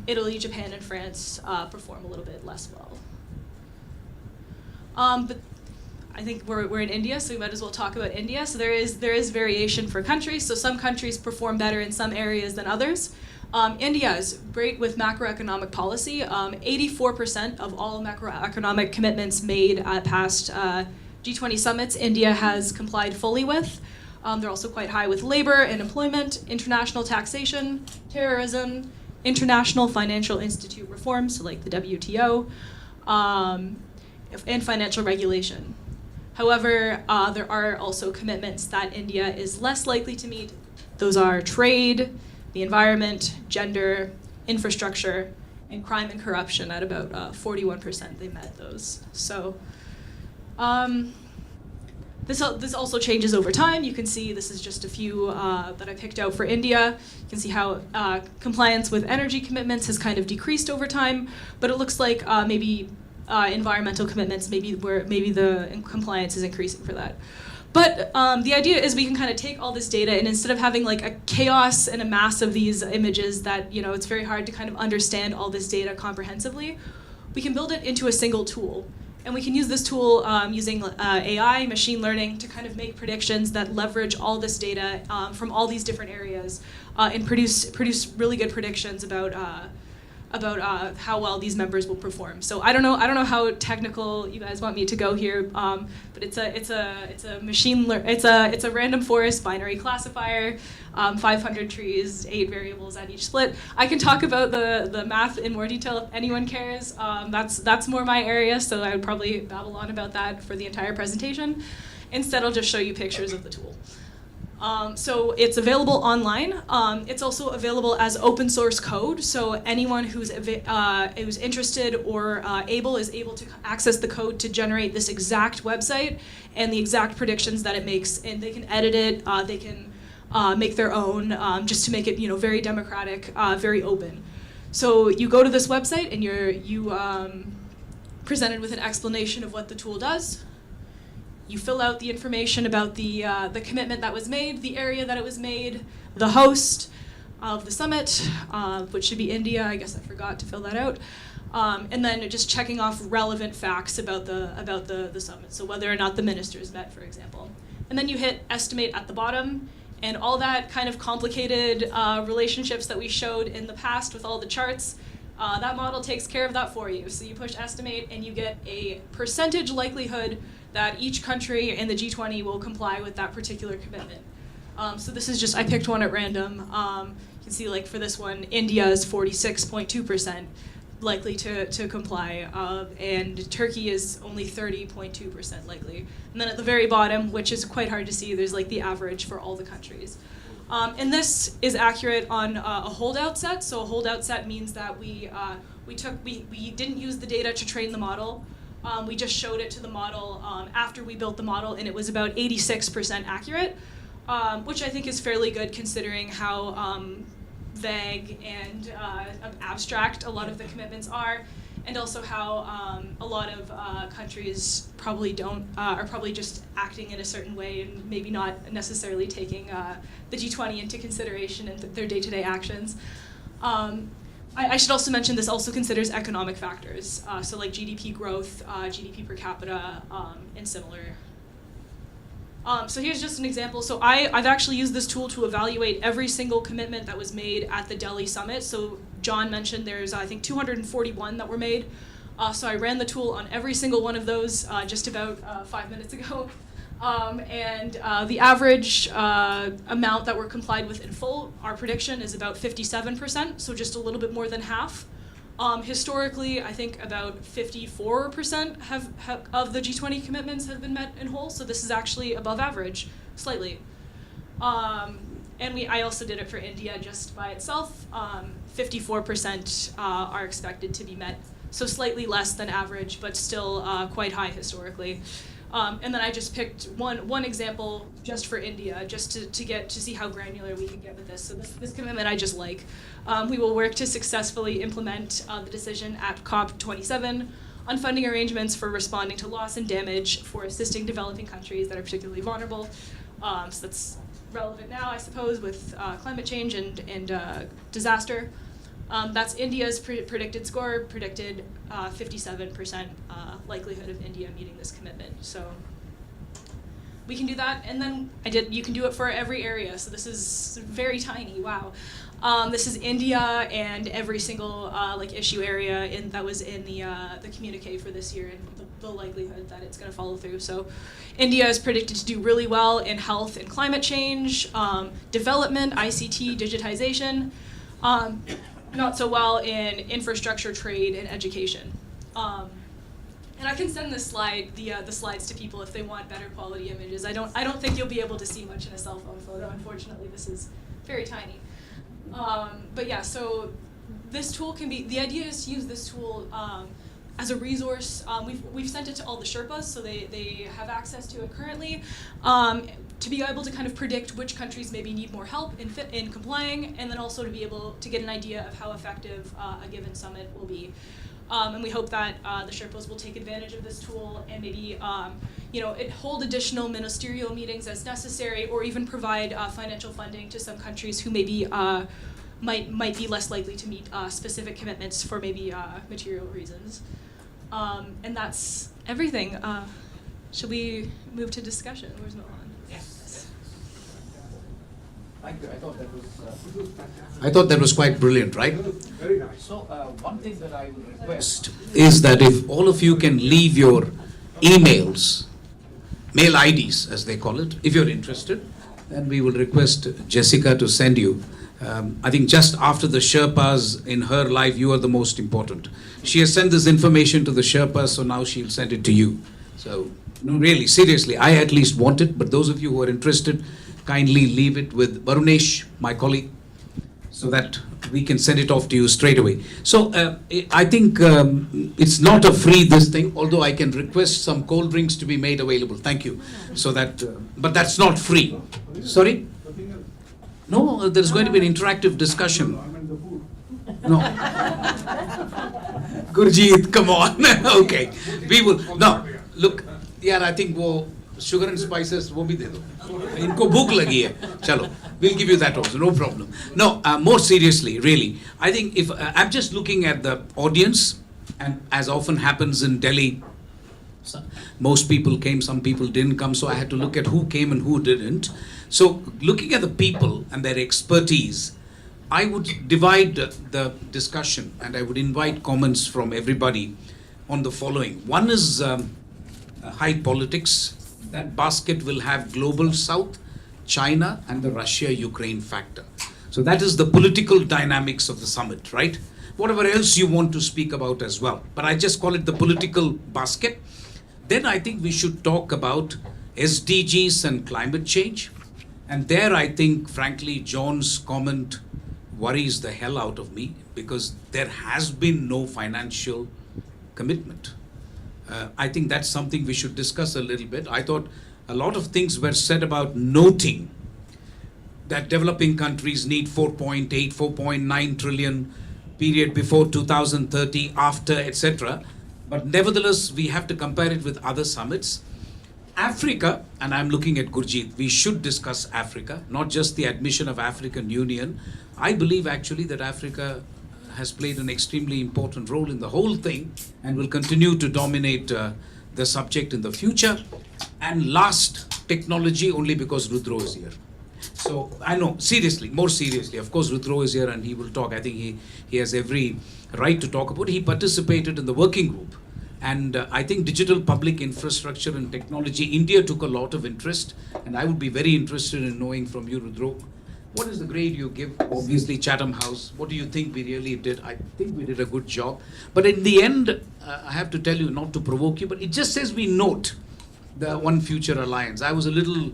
Italy, Japan, and France perform a little bit less well. But I think we're in India, so we might as well talk about India. So there is variation for countries. So some countries perform better in some areas than others. India is great with macroeconomic policy. 84% of all macroeconomic commitments made at past G20 summits, India has complied fully with. They're also quite high with labor and employment, international taxation, terrorism, international financial institute reforms, so like the WTO, and financial regulation. However, there are also commitments that India is less likely to meet. Those are trade, the environment, gender, infrastructure, and crime and corruption. At about 41%, they met those. So this also changes over time. You can see this is just a few that I picked out for India. You can see how compliance with energy commitments has kind of decreased over time, but it looks like maybe environmental commitments, maybe the compliance is increasing for that. But the idea is we can kind of take all this data, and instead of having like a chaos and a mass of these images that, it's very hard to kind of understand all this data comprehensively, we can build it into a single tool. And we can use this tool using AI, machine learning, to kind of make predictions that leverage all this data from all these different areas and produce really good predictions about how well these members will perform. So I don't know how technical you guys want me to go here, but it's a random forest binary classifier, 500 trees, 8 variables at each split. I can talk about the math in more detail if anyone cares. That's more my area, so I would probably babble on about that for the entire presentation. Instead, I'll just show you pictures of the tool. So it's available online. It's also available as open source code, so anyone who's interested or is able to access the code to generate this exact website and the exact predictions that it makes, and they can edit it, they can make their own, just to make it very democratic, very open. So you go to this website and you're presented with an explanation of what the tool does. You fill out the information about the commitment that was made, the area that it was made, the host of the summit, which should be India. I guess I forgot to fill that out. And then just checking off relevant facts about the summit, so whether or not the ministers met, for example. And then you hit estimate at the bottom, and all that kind of complicated relationships that we showed in the past with all the charts, that model takes care of that for you. So you push estimate, and you get a percentage likelihood that each country in the G20 will comply with that particular commitment. So this is just, I picked one at random. You can see, like, for this one, India is 46.2% likely to comply, and Turkey is only 30.2% likely. And then at the very bottom, which is quite hard to see, there's like the average for all the countries. And this is accurate on a holdout set. So a holdout set means that we didn't use the data to train the model. We just showed it to the model after we built the model, and it was about 86% accurate, which I think is fairly good considering how vague and abstract a lot of the commitments are, and also how a lot of countries probably are probably just acting in a certain way and maybe not necessarily taking the G20 into consideration in their day-to-day actions. I should also mention this also considers economic factors, so like GDP growth, GDP per capita, and similar. So here's just an example. So I've actually used this tool to evaluate every single commitment that was made at the Delhi Summit. So John mentioned there's, I think, 241 that were made. So I ran the tool on every single one of those just about 5 minutes ago. And the average amount that were complied with in full, our prediction is about 57%, so just a little bit more than half. Historically, I think about 54% of the G20 commitments have been met in whole, so this is actually above average, slightly. And I also did it for India just by itself. 54% are expected to be met, so slightly less than average, but still quite high historically. And then I just picked one example just for India, just to see how granular we can get with this. So this commitment I just like. We will work to successfully implement the decision at COP27 on funding arrangements for responding to loss and damage for assisting developing countries that are particularly vulnerable. So that's relevant now, I suppose, with climate change and disaster. That's India's predicted score, predicted 57% likelihood of India meeting this commitment. So we can do that, and then you can do it for every area. So this is very tiny, wow. This is India and every single issue area that was in the communique for this year, and the likelihood that it's going to follow through. So India is predicted to do really well in health and climate change, development, ICT, digitization. Not so well in infrastructure, trade, and education. And I can send this slide, the slides to people if they want better quality images. I don't think you'll be able to see much in a cell phone photo. Unfortunately, this is very tiny. But yeah, so this tool the idea is to use this tool as a resource. We've sent it to all the Sherpas, so they have access to it currently, to be able to kind of predict which countries maybe need more help in complying, and then also to be able to get an idea of how effective a given summit will be. And we hope that the Sherpas will take advantage of this tool and maybe hold additional ministerial meetings as necessary, or even provide financial funding to some countries who maybe might be less likely to meet specific commitments for maybe material reasons. And that's everything. Should we move to discussion? Where's Mohan? Yes. I thought that was quite brilliant, right? Very nice. So one thing that I would request is that if all of you can leave your emails, mail IDs as they call it, if you're interested, then we will request Jessica to send you. I think just after the Sherpas in her life, you are the most important. She has sent this information to the Sherpas, so now she'll send it to you. So, no, really, seriously, I at least want it, but those of you who are interested, kindly leave it with Barunesh, my colleague, so that we can send it off to you straight away. So, I think it's not a free this thing, although I can request some cold drinks to be made available. Thank you. So that, but that's not free. Sorry? No, there's going to be an interactive discussion. No. Gurjeet, come on. Okay. We will. No, look, yeah, I think sugar and spices वो भी दे दो. इनको भूख लगी है. चलो, we'll give you that also, no problem. No, more seriously, really, I think if I'm just looking at the audience, and as often happens in Delhi, most people came, some people didn't come, so I had to look at who came and who didn't. So looking at the people and their expertise, I would divide the discussion and I would invite comments from everybody on the following. One is high politics. That basket will have global south, China, and the Russia-Ukraine factor. So that is the political dynamics of the summit, right? Whatever else you want to speak about as well. But I just call it the political basket. Then I think we should talk about SDGs and climate change. And there I think, frankly, John's comment worries the hell out of me because there has been no financial commitment. I think that's something we should discuss a little bit. I thought a lot of things were said about noting that developing countries need 4.8, 4.9 trillion period before 2030, after, etc. But nevertheless, we have to compare it with other summits. Africa, and I'm looking at Gurjeet, we should discuss Africa, not just the admission of African Union. I believe actually that Africa has played an extremely important role in the whole thing and will continue to dominate the subject in the future. And last, technology, only because Rudro is here. So I know, seriously, more seriously, of course Rudro is here and he will talk. I think he has every right to talk about it. He participated in the working group. And I think digital public infrastructure and technology, India took a lot of interest. And I would be very interested in knowing from you, Rudro, what is the grade you give? Obviously, Chatham House. What do you think we really did? I think we did a good job. But in the end, I have to tell you, not to provoke you, but it just says we note the One Future Alliance. I was a little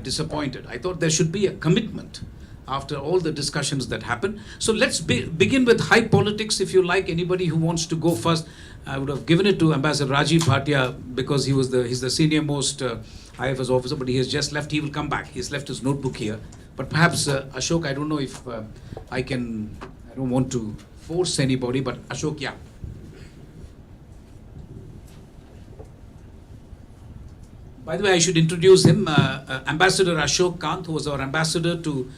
disappointed. I thought there should be a commitment after all the discussions that happened. So let's begin with high politics, if you like. Anybody who wants to go first, I would have given it to Ambassador Rajiv Bhatia because he's the senior most IFS officer, but he has just left. He will come back. He's left his notebook here. But perhaps Ashok, I don't know if I don't want to force anybody, but Ashok, yeah. By the way, I should introduce him, Ambassador Ashok Kant, who was our ambassador to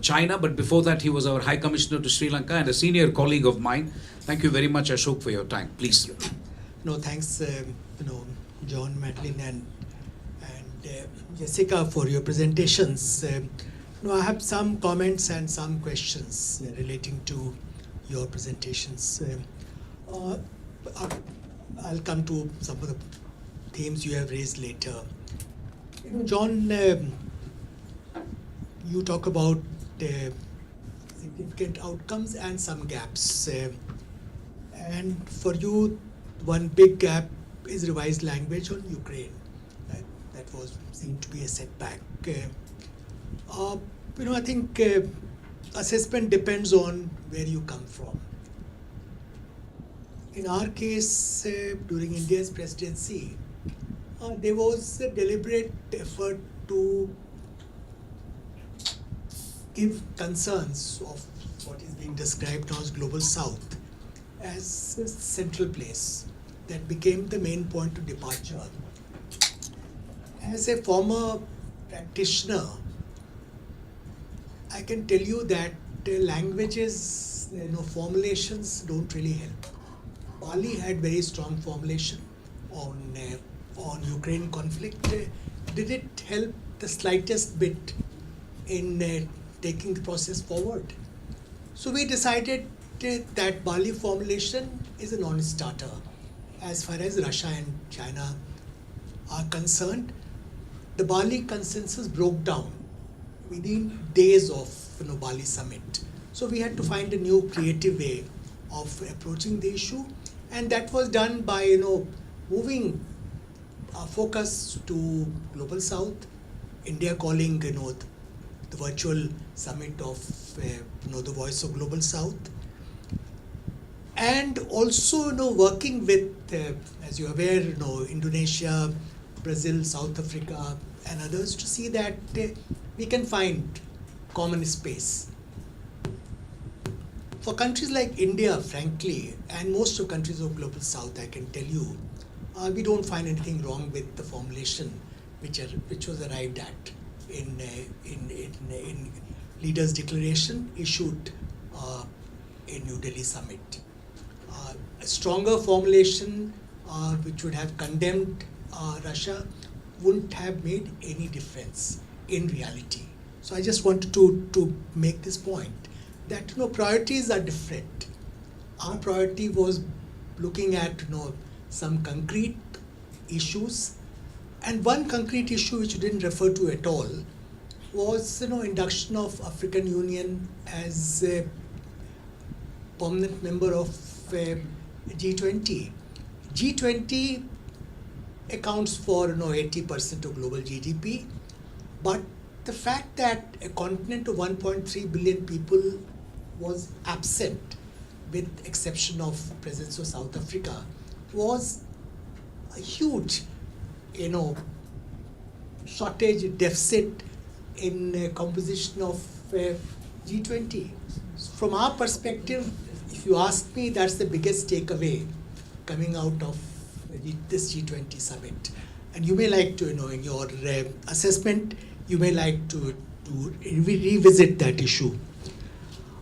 China, but before that he was our High Commissioner to Sri Lanka and a senior colleague of mine. Thank you very much, Ashok, for your time. Please. No, thanks, John, Madeline, and Jessica for your presentations. I have some comments and some questions relating to your presentations. I'll come to some of the themes you have raised later. John, you talk about significant outcomes and some gaps. And for you, one big gap is revised language on Ukraine. That was seen to be a setback. I think assessment depends on where you come from. In our case, during India's presidency, there was a deliberate effort to give concerns of what is being described now as Global South as a central place that became the main point of departure. As a former practitioner, I can tell you that languages, formulations don't really help. Bali had very strong formulation on Ukraine conflict. Did it help the slightest bit in taking the process forward? So we decided that Bali formulation is a non-starter as far as Russia and China are concerned. The Bali consensus broke down within days of Bali summit. So we had to find a new creative way of approaching the issue, and that was done by moving our focus to Global South, India calling the virtual summit of the Voice of Global South, and also working with, as you're aware, Indonesia, Brazil, South Africa, and others to see that we can find common space. For countries like India, frankly, and most of countries of Global South, I can tell you, we don't find anything wrong with the formulation which was arrived at in leaders' declaration issued in New Delhi Summit. A stronger formulation which would have condemned Russia wouldn't have made any difference in reality. So I just wanted to make this point that priorities are different. Our priority was looking at some concrete issues, and one concrete issue which you didn't refer to at all was induction of African Union as a permanent member of G20. G20 accounts for 80% of global GDP, but the fact that a continent of 1.3 billion people was absent, with exception of presence of South Africa, was a huge shortage, deficit in composition of G20. From our perspective, if you ask me, that's the biggest takeaway coming out of this G20 summit. And you may like to, in your assessment, you may like to revisit that issue.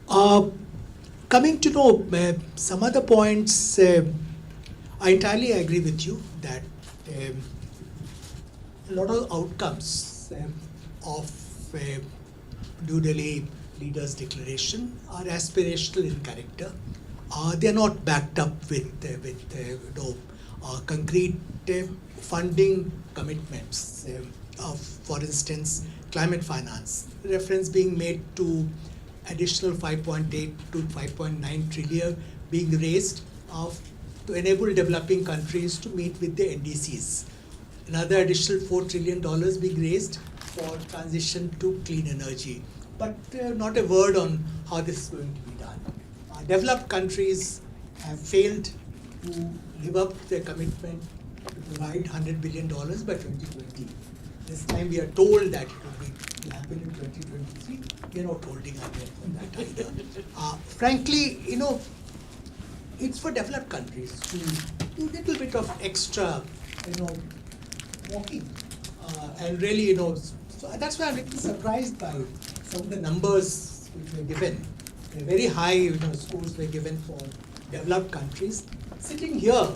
Coming to some other points, I entirely agree with you that a lot of outcomes of New Delhi Leaders' Declaration are aspirational in character. They are not backed up with concrete funding commitments. For instance, climate finance, reference being made to additional 5.8 to 5.9 trillion being raised to enable developing countries to meet with the NDCs. Another additional $4 trillion being raised for transition to clean energy. But not a word on how this is going to be done. Developed countries have failed to live up to their commitment to provide $100 billion by 2020. This time we are told that it will happen in 2023. We are not holding our breath on that either. Frankly, it's for developed countries to do a little bit of extra, walking. And really, so that's why I'm a little surprised by some of the numbers which were given. Very high, scores were given for developed countries. Sitting here,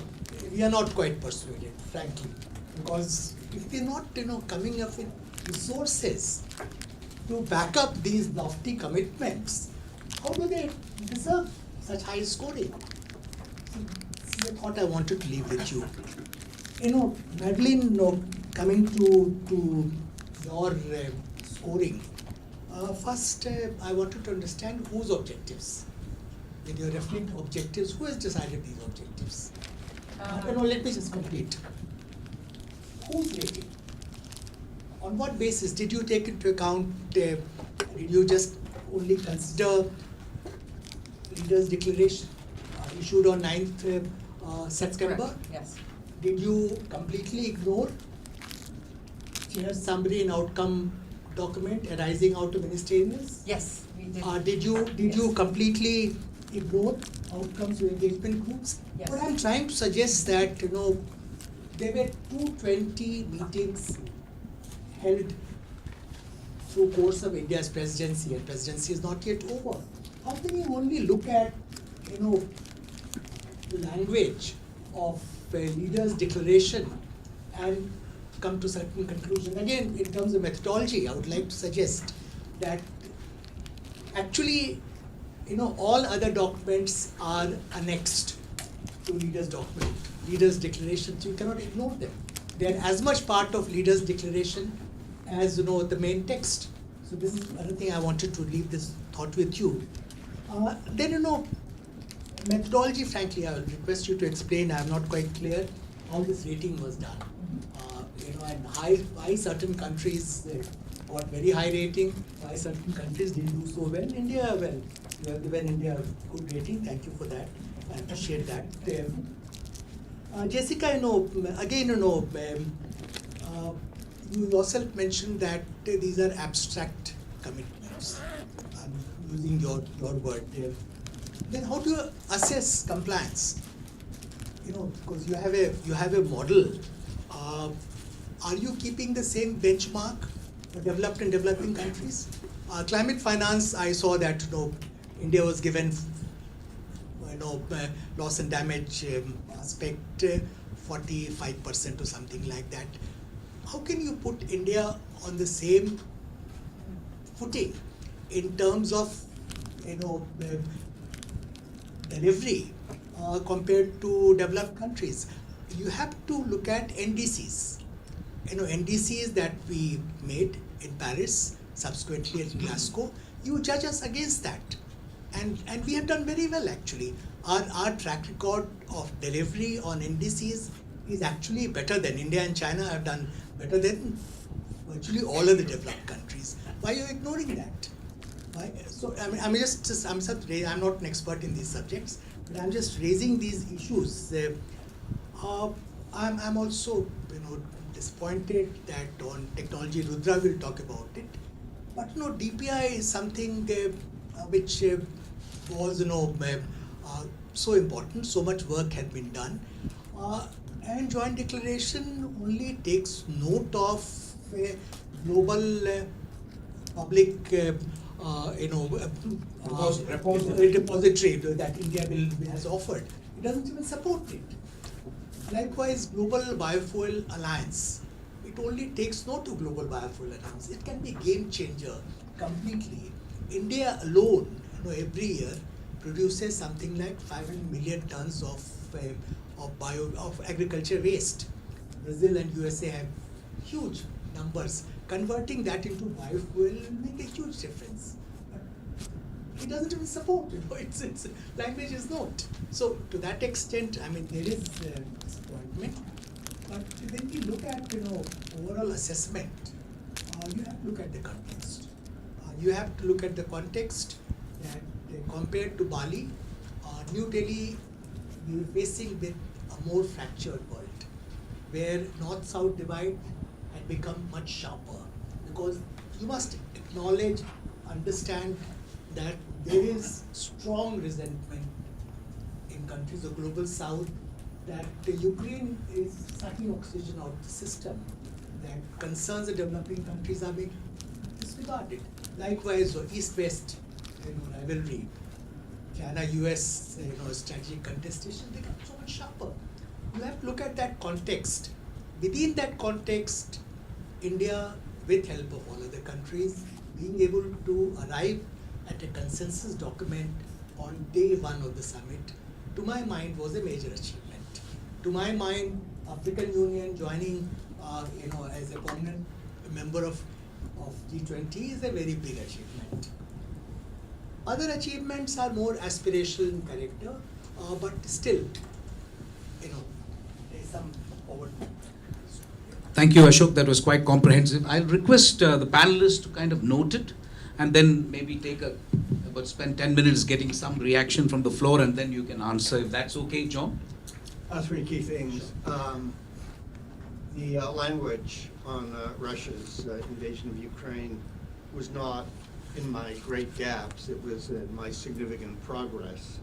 we are not quite persuaded, frankly, because if they're not, coming up with resources to back up these lofty commitments, how do they deserve such high scoring? So this is a thought I wanted to leave with you. Madeline, coming to your scoring, first I wanted to understand whose objectives. When you're referring to objectives, who has decided these objectives? Let me just complete. Who's rating? On what basis? Did you take into account, did you just only consider Leaders' Declaration issued on 9th September? Correct. Yes. Did you completely ignore Chair Summary and Outcome document arising out of ministerials? Yes, we did. Did you completely ignore outcomes of engagement groups? Yes. What I'm trying to suggest that there were 220 meetings held through course of India's presidency, and presidency is not yet over. How can you only look at language of Leaders' Declaration and come to certain conclusion? Again, in terms of methodology, I would like to suggest that actually all other documents are annexed to Leaders' Declaration, so you cannot ignore them. They are as much part of Leaders' Declaration as the main text. So this is another thing I wanted to leave this thought with you. Then methodology, frankly, I will request you to explain. I am not quite clear how this rating was done. And why certain countries got very high rating, why certain countries didn't do so well. India, well, you have given India a good rating. Thank you for that. I appreciate that. Jessica, again, you yourself mentioned that these are abstract commitments. I'm using your word there. Then how do you assess compliance? Because you have a model. are you keeping the same benchmark for developed and developing countries? Climate finance, I saw that India was given loss and damage aspect 45% or something like that. How can you put India on the same footing in terms of delivery compared to developed countries? You have to look at NDCs. NDCs that we made in Paris, subsequently in Glasgow. You judge us against that, and we have done very well actually. Our track record of delivery on NDCs is actually better than India and China have done better than virtually all of the developed countries. Why are you ignoring that? Why? So I'm not an expert in these subjects, but I'm just raising these issues. I'm also disappointed that on technology, Rudra will talk about it. But DPI is something which was so important. So much work had been done, and joint declaration only takes note of global public repository that India has offered. It doesn't even support it. Likewise, Global Biofuel Alliance. It only takes note of Global Biofuel Alliance. It can be a game changer completely. India alone, every year produces something like 500 million tons of agriculture waste. Brazil and USA have huge numbers. Converting that into biofuel will make a huge difference. It doesn't even support its language is not. So to that extent, there is disappointment. But when you look at overall assessment, you have to look at the context. You have to look at the context that compared to Bali, New Delhi, we are facing with a more fractured world, where North-South divide had become much sharper. Because you must acknowledge, understand that there is strong resentment in countries of Global South that Ukraine is sucking oxygen out of the system, that concerns of developing countries are being disregarded. Likewise, East-West rivalry, China-US strategic contestation become so much sharper. You have to look at that context. Within that context, India, with help of all other countries, being able to arrive at a consensus document on day one of the summit, to my mind, was a major achievement. To my mind, African Union joining, as a permanent member of G20 is a very big achievement. Other achievements are more aspirational in character, but still, there's some forward. Thank you, Ashok. That was quite comprehensive. I'll request the panelists to kind of note it, and then maybe spend 10 minutes getting some reaction from the floor, and then you can answer if that's okay, John. Three key things. The language on Russia's invasion of Ukraine was not in my great gaps. It was in my significant progress.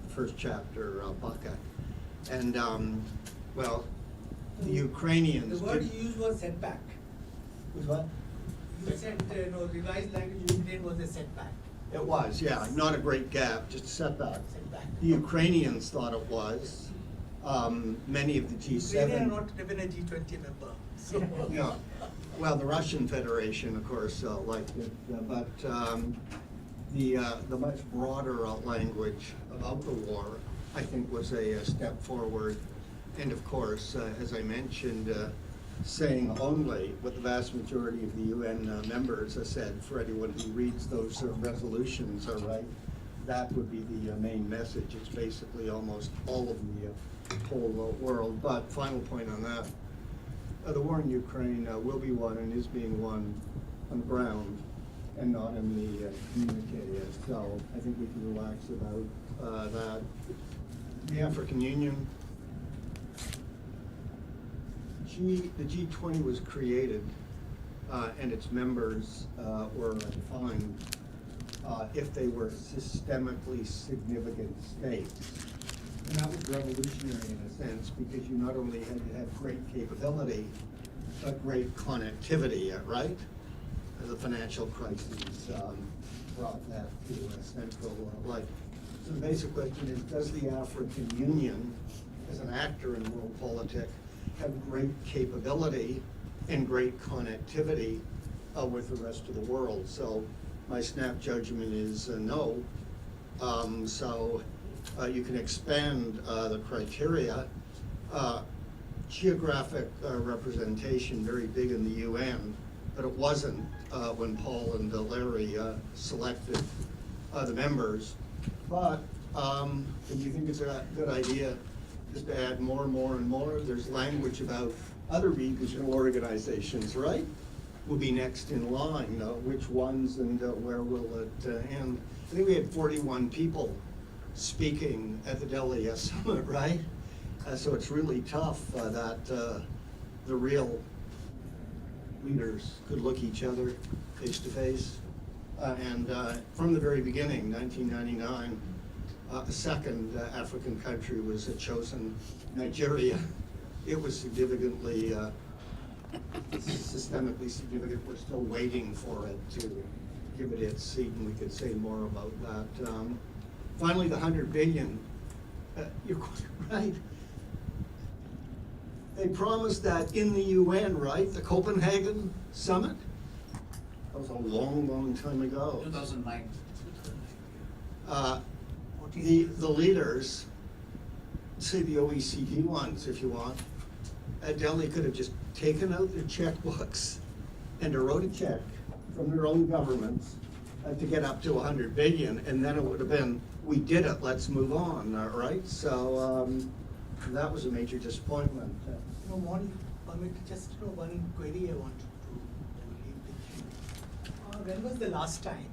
First chapter, Baka. And, the Ukrainians... The word you used was setback. Was what? You said revised language Ukraine was a setback. It was, yeah. Not a great gap, just a setback. The Ukrainians thought it was. Many of the G7... Ukraine are not even a G20 member. So. Yeah. Well, the Russian Federation, of course, liked it. But the much broader language about the war, I think, was a step forward. And of course, as I mentioned, saying only what the vast majority of the UN members have said, for anyone who reads those resolutions, all right, that would be the main message. It's basically almost all of the whole world. But final point on that, the war in Ukraine will be won and is being won on the ground and not in the communique. So I think we can relax about that. The African Union, the G20 was created and its members were defined if they were systemically significant states. And that was revolutionary in a sense, because you not only had to have great capability, great connectivity, right? The financial crisis brought that to a central light. So the basic question is, does the African Union, as an actor in world politics, have great capability and great connectivity with the rest of the world? So my snap judgment is no. So you can expand the criteria. Geographic representation, very big in the UN, but it wasn't when Paul and Larry selected the members. But if you think it's a good idea just to add more and more and more, there's language about other regional organizations, right? Will be next in line, which ones and where will it end? I think we had 41 people speaking at the Delhi Summit, right? So it's really tough that the real leaders could look each other face to face. And from the very beginning, 1999, a second African country was chosen, Nigeria. It was significantly, systemically significant. We're still waiting for it to give it its seat, and we could say more about that. Finally, the 100 billion, you're quite right. They promised that in the UN, right? The Copenhagen Summit? That was a long, long time ago. 2009. The leaders, say the OECD ones, if you want, at Delhi could have just taken out their checkbooks and wrote a check from their own governments to get up to 100 billion, and then it would have been, we did it, let's move on, right? So that was a major disappointment. One permit, just one query I wanted to leave with you. When was the last time,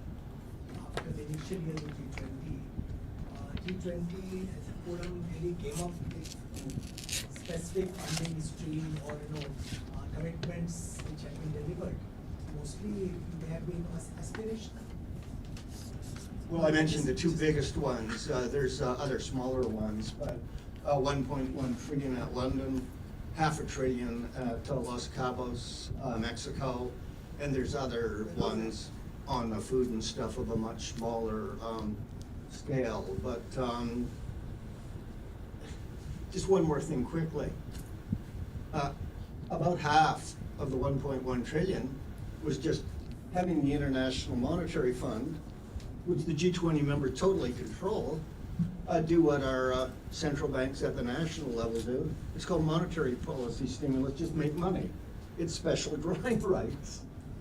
after the initial years of G20 as a forum really came up with specific funding stream or commitments which have been delivered? Mostly they have been aspirational. Well, I mentioned the two biggest ones. There's other smaller ones, but 1.1 trillion at London, $500 billion at Los Cabos, Mexico, and there's other ones on the food and stuff of a much smaller scale. But just one more thing quickly. About half of the 1.1 trillion was just having the International Monetary Fund, which the G20 members totally control, do what our central banks at the national level do. It's called monetary policy stimulus, just make money. It's special drawing rights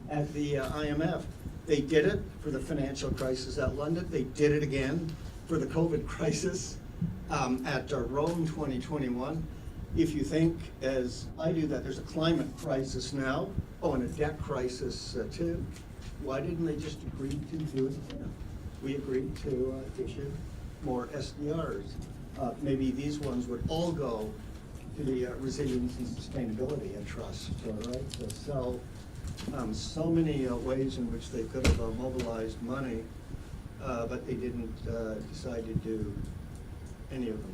at the IMF. They did it for the financial crisis at London. They did it again for the COVID crisis at Rome 2021. If you think, as I do, that there's a climate crisis now, and a debt crisis too, why didn't they just agree to do it again? We agreed to issue more SDRs. Maybe these ones would all go to the Resilience and Sustainability Trust, right? So many ways in which they could have mobilized money, but they didn't decide to do any of them.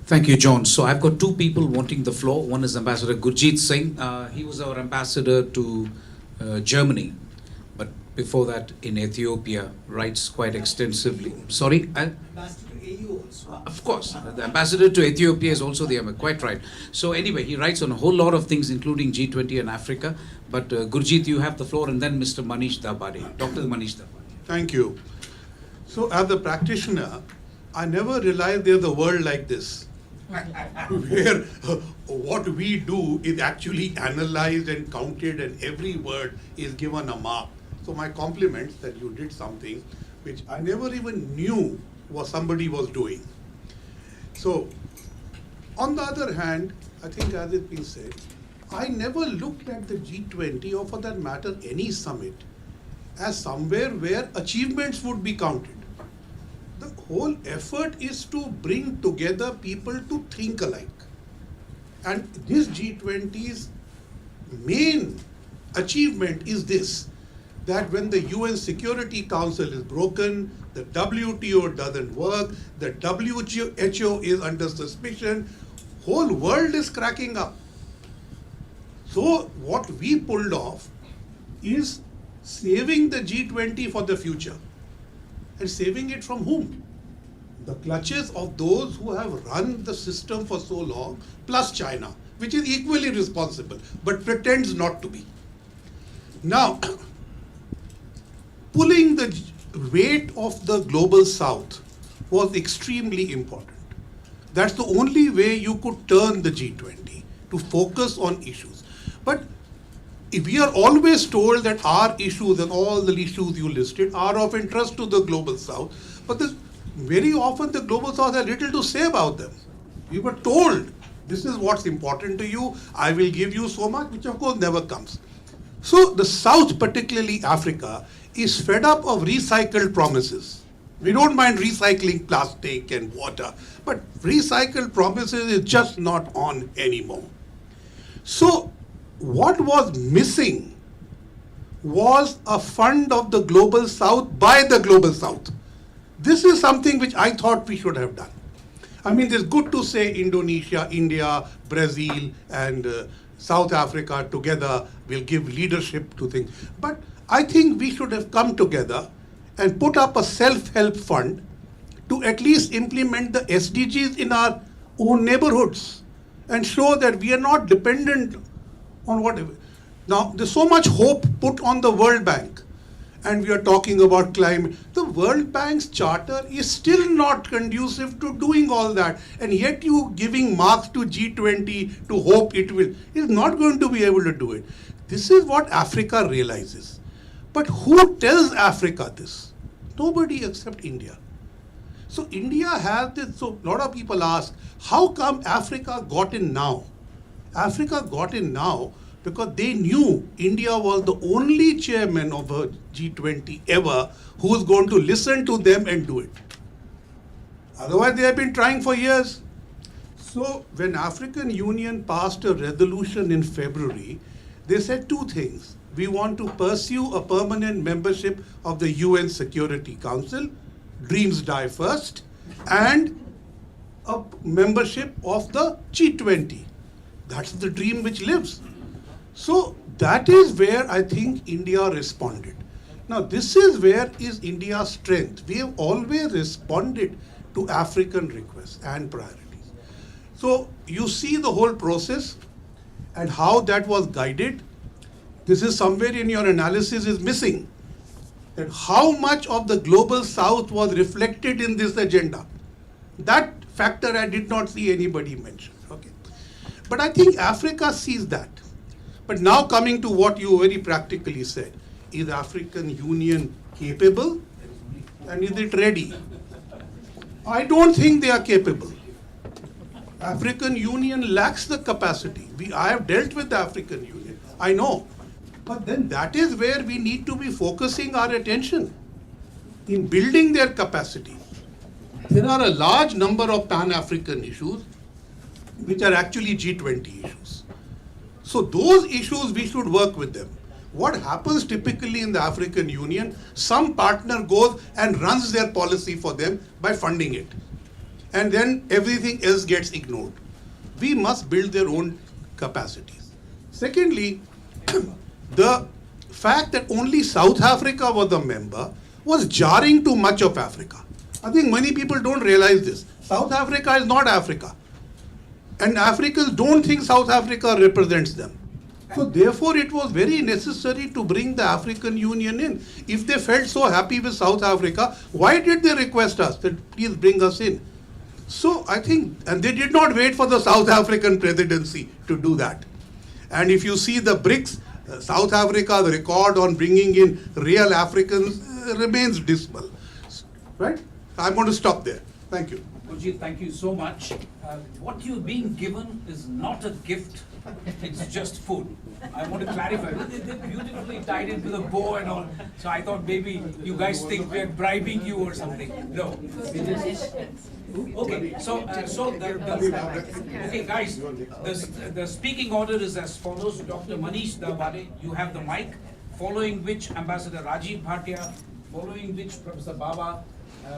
Thank you, John. So I've got two people wanting the floor. One is Ambassador Gurjeet Singh. He was our ambassador to Germany, but before that in Ethiopia, writes quite extensively. Sorry? Ambassador to AU also. Of course, the ambassador to Ethiopia is also there, quite right. So anyway, he writes on a whole lot of things, including G20 and Africa. But Gurjeet, you have the floor, and then Mr. Manish Dabade, Dr. Manish Dabade. Thank you. So as a practitioner, I never realized there's a world like this, where what we do is actually analyzed and counted, and every word is given a mark. So my compliments that you did something which I never even knew what somebody was doing. So on the other hand, I think as it's been said, I never looked at the G20, or for that matter any summit, as somewhere where achievements would be counted. The whole effort is to bring together people to think alike. And this G20's main achievement is this, that when the UN Security Council is broken, the WTO doesn't work, the WHO is under suspicion, whole world is cracking up. So what we pulled off is saving the G20 for the future. And saving it from whom? The clutches of those who have run the system for so long, plus China, which is equally responsible, but pretends not to be. Now, pulling the weight of the global south was extremely important. That's the only way you could turn the G20 to focus on issues. But if we are always told that our issues and all the issues you listed are of interest to the global south, but very often the global south has little to say about them. We were told this is what's important to you, I will give you so much, which of course never comes. So the south, particularly Africa, is fed up of recycled promises. We don't mind recycling plastic and water, but recycled promises is just not on anymore. So what was missing was a fund of the global south by the global south. This is something which I thought we should have done. I mean, it's good to say Indonesia, India, Brazil, and South Africa together will give leadership to things. But I think we should have come together and put up a self-help fund to at least implement the SDGs in our own neighborhoods and show that we are not dependent on whatever. Now, there's so much hope put on the World Bank, and we are talking about climate. The World Bank's charter is still not conducive to doing all that, and yet you giving marks to G20 to hope it will. It's not going to be able to do it. This is what Africa realizes. But who tells Africa this? Nobody except India. So India has this, so a lot of people ask, how come Africa got in now? Africa got in now because they knew India was the only chairman of a G20 ever who was going to listen to them and do it. Otherwise, they have been trying for years. So when African Union passed a resolution in February, they said two things. We want to pursue a permanent membership of the UN Security Council, dreams die first, and a membership of the G20. That's the dream which lives. So that is where I think India responded. Now this is where is India's strength. We have always responded to African requests and priorities. So you see the whole process and how that was guided. This is somewhere in your analysis is missing. That how much of the global south was reflected in this agenda. That factor I did not see anybody mention. Okay. But I think Africa sees that. But now coming to what you very practically said, is African Union capable and is it ready? I don't think they are capable. African Union lacks the capacity. I have dealt with the African Union, I know. But then that is where we need to be focusing our attention in building their capacity. There are a large number of Pan-African issues which are actually G20 issues. So those issues we should work with them. What happens typically in the African Union, some partner goes and runs their policy for them by funding it. And then everything else gets ignored. We must build their own capacities. Secondly, the fact that only South Africa was a member was jarring to much of Africa. I think many people don't realize this. South Africa is not Africa. And Africans don't think South Africa represents them. So therefore it was very necessary to bring the African Union in. If they felt so happy with South Africa, why did they request us that please bring us in? So I think, and they did not wait for the South African presidency to do that. And if you see the BRICS, South Africa's record on bringing in real Africans remains dismal. Right? I'm going to stop there. Thank you. Gurjit, thank you so much. What you're being given is not a gift, it's just food. I want to clarify. They're beautifully tied it with a bow and all. So I thought maybe you guys think we're bribing you or something. No. Okay, okay guys, the speaking order is as follows. Dr. Manish Davade, you have the mic, following which Ambassador Rajiv Bhatia, following which Professor Baba,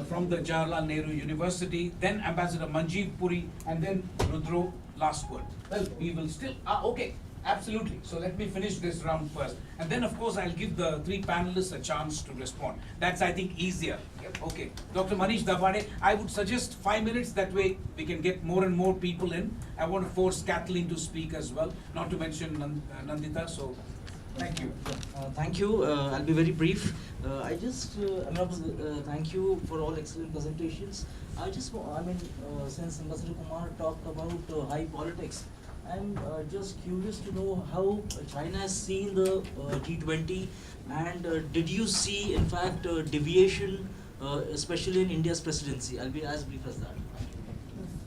from the Jawaharlal Nehru University, then Ambassador Manjeev Puri, and then Rudro, last word. Well, we will still, okay, Absolutely. So let me finish this round first. And then, of course, I'll give the three panelists a chance to respond. That's, I think, easier. Okay. Dr. Manish Dabade, I would suggest 5 minutes. That way we can get more and more people in. I want to force Kathleen to speak as well, not to mention Nandita. So thank you. Thank you. I'll be very brief. Thank you for all excellent presentations. Since Ambassador Kumar talked about high politics, I'm just curious to know how China has seen the G20, and did you see, in fact, deviation, especially in India's presidency? I'll be as brief as that.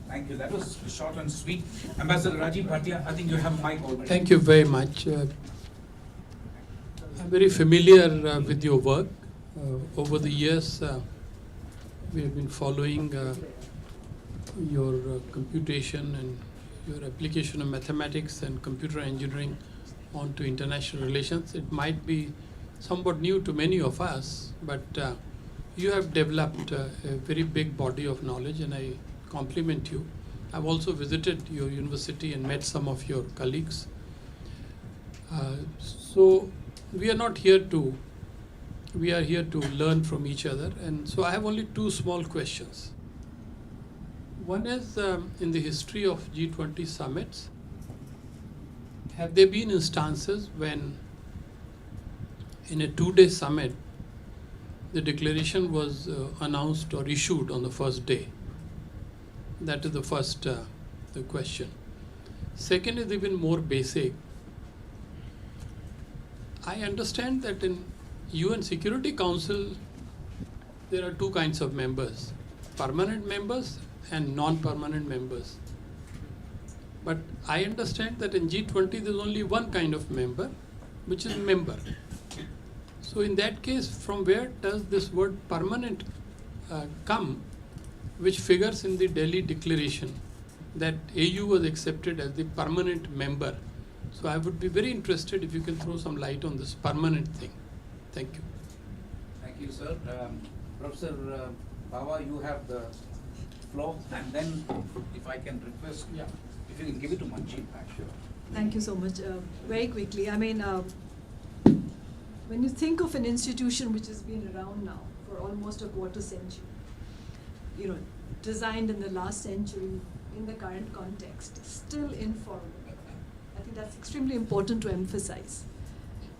Thank you. That was short and sweet. Ambassador Rajiv Bhatia, I think you have mic already. Thank you very much. I'm very familiar with your work. Over the years, we have been following your computation and your application of mathematics and computer engineering onto international relations. It might be somewhat new to many of us, but you have developed a very big body of knowledge, and I compliment you. I've also visited your university and met some of your colleagues. So we are here to learn from each other, and so I have only two small questions. One is, in the history of G20 summits, have there been instances when in a 2-day summit the declaration was announced or issued on the first day? That is the first the question. Second is even more basic. I understand that in UN Security Council there are two kinds of members, permanent members and non-permanent members. But I understand that in G20 there is only one kind of member, which is member. So in that case, from where does this word permanent come, which figures in the Delhi Declaration that AU was accepted as the permanent member? So I would be very interested if you can throw some light on this permanent thing. Thank you. Thank you, sir. Professor Bawa, you have the floor, and then if I can request, if you can give it to Manjeet, sure. Thank you so much. Very quickly, when you think of an institution which has been around now for almost a quarter century, designed in the last century in the current context, still informal, I think that's extremely important to emphasize.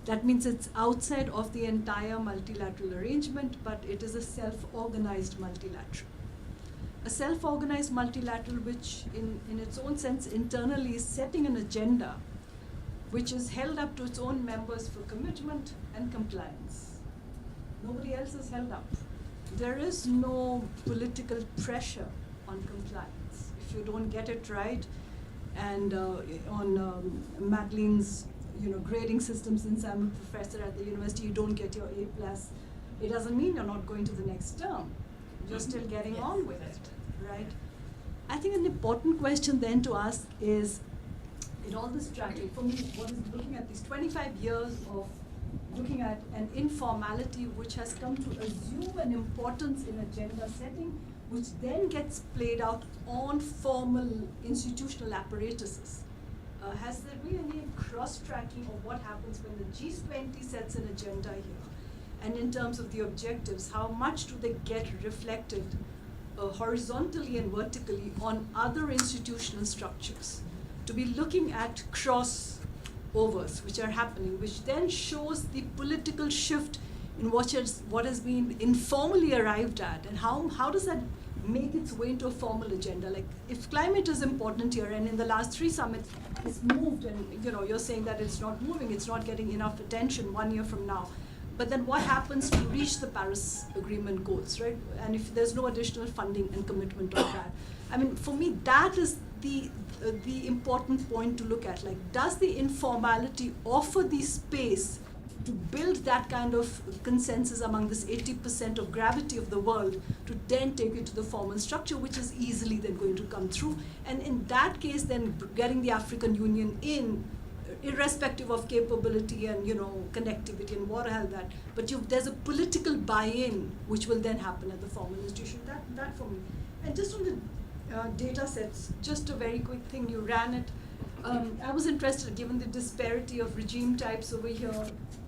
That means it's outside of the entire multilateral arrangement, but it is a self-organized multilateral. A self-organized multilateral which, in its own sense, internally is setting an agenda which is held up to its own members for commitment and compliance. Nobody else is held up. There is no political pressure on compliance. If you don't get it right, and on Madeline's grading system, since I'm a professor at the university, you don't get your A+, it doesn't mean you're not going to the next term. You're still getting on with it, right? I think an important question then to ask is, in all this tracking, for me, what is looking at these 25 years of looking at an informality which has come to assume an importance in agenda setting, which then gets played out on formal institutional apparatuses. Has there been any cross-tracking of what happens when the G20 sets an agenda here? And in terms of the objectives, how much do they get reflected horizontally and vertically on other institutional structures? To be looking at crossovers which are happening, which then shows the political shift in what has been informally arrived at, and how does that make its way into a formal agenda? Like, if climate is important here, and in the last 3 summits it's moved, and you're saying that it's not moving, it's not getting enough attention 1 year from now. But then what happens to reach the Paris Agreement goals, right? And if there's no additional funding and commitment on that, for me, that is the important point to look at. Like, does the informality offer the space to build that kind of consensus among this 80% of gravity of the world to then take it to the formal structure, which is easily then going to come through? And in that case, then getting the African Union in, irrespective of capability and connectivity and what have that, but there's a political buy-in which will then happen at the formal institution. That for me. And just on the data sets, just a very quick thing, you ran it. I was interested, given the disparity of regime types over here,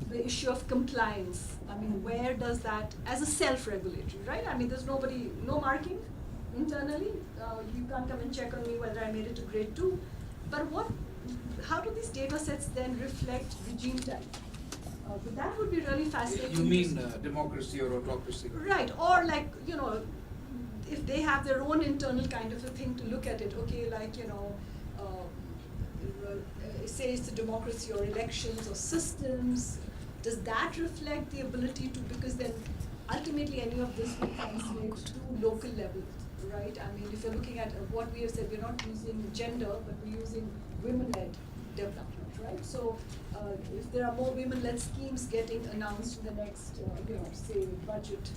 the issue of compliance. I mean, where does that, as a self-regulatory, right? I mean, there's nobody, no marking internally. You can't come and check on me whether I made it to grade 2. But how do these data sets then reflect regime type? But that would be really fascinating. You mean democracy or autocracy? Right, or like, you know, if they have their own internal kind of a thing to look at it, okay, like, you know, say it's a democracy or elections or systems, does that reflect the ability to, because then ultimately any of this will translate to local level, right? I mean, if you're looking at what we have said, we're not using gender, but we're using women-led development, right? So if there are more women-led schemes getting announced in the next, you know, say budget,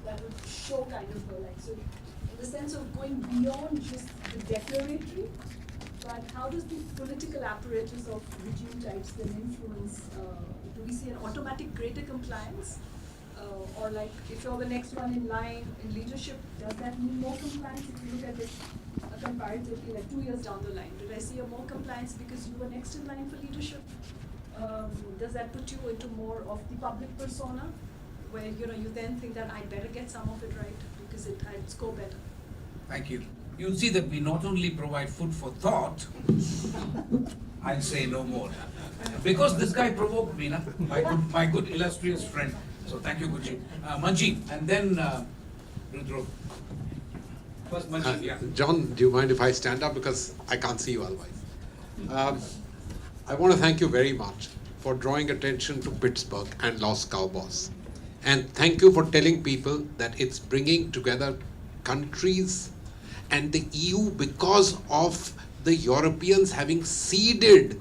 that would show kind of like, so in the sense of going beyond just the declaratory, but how does the political apparatus of regime types then influence, do we see an automatic greater compliance? Or like, if you're the next one in line in leadership, does that mean more compliance? If you look at it comparatively, like 2 years down the line, did I see a more compliance because you were next in line for leadership? Does that put you into more of the public persona, where, you know, you then think that I better get some of it right because I'd score better? Thank you. You'll see that we not only provide food for thought, I'll say no more. Because this guy provoked me, na? My good illustrious friend. So thank you, Guji. Manjeet, and then Rudro. First Manjeet, yeah. John, do you mind if I stand up, because I can't see you otherwise? I want to thank you very much for drawing attention to Pittsburgh and Los Cowboys. And thank you for telling people that it's bringing together countries and the EU because of the Europeans having ceded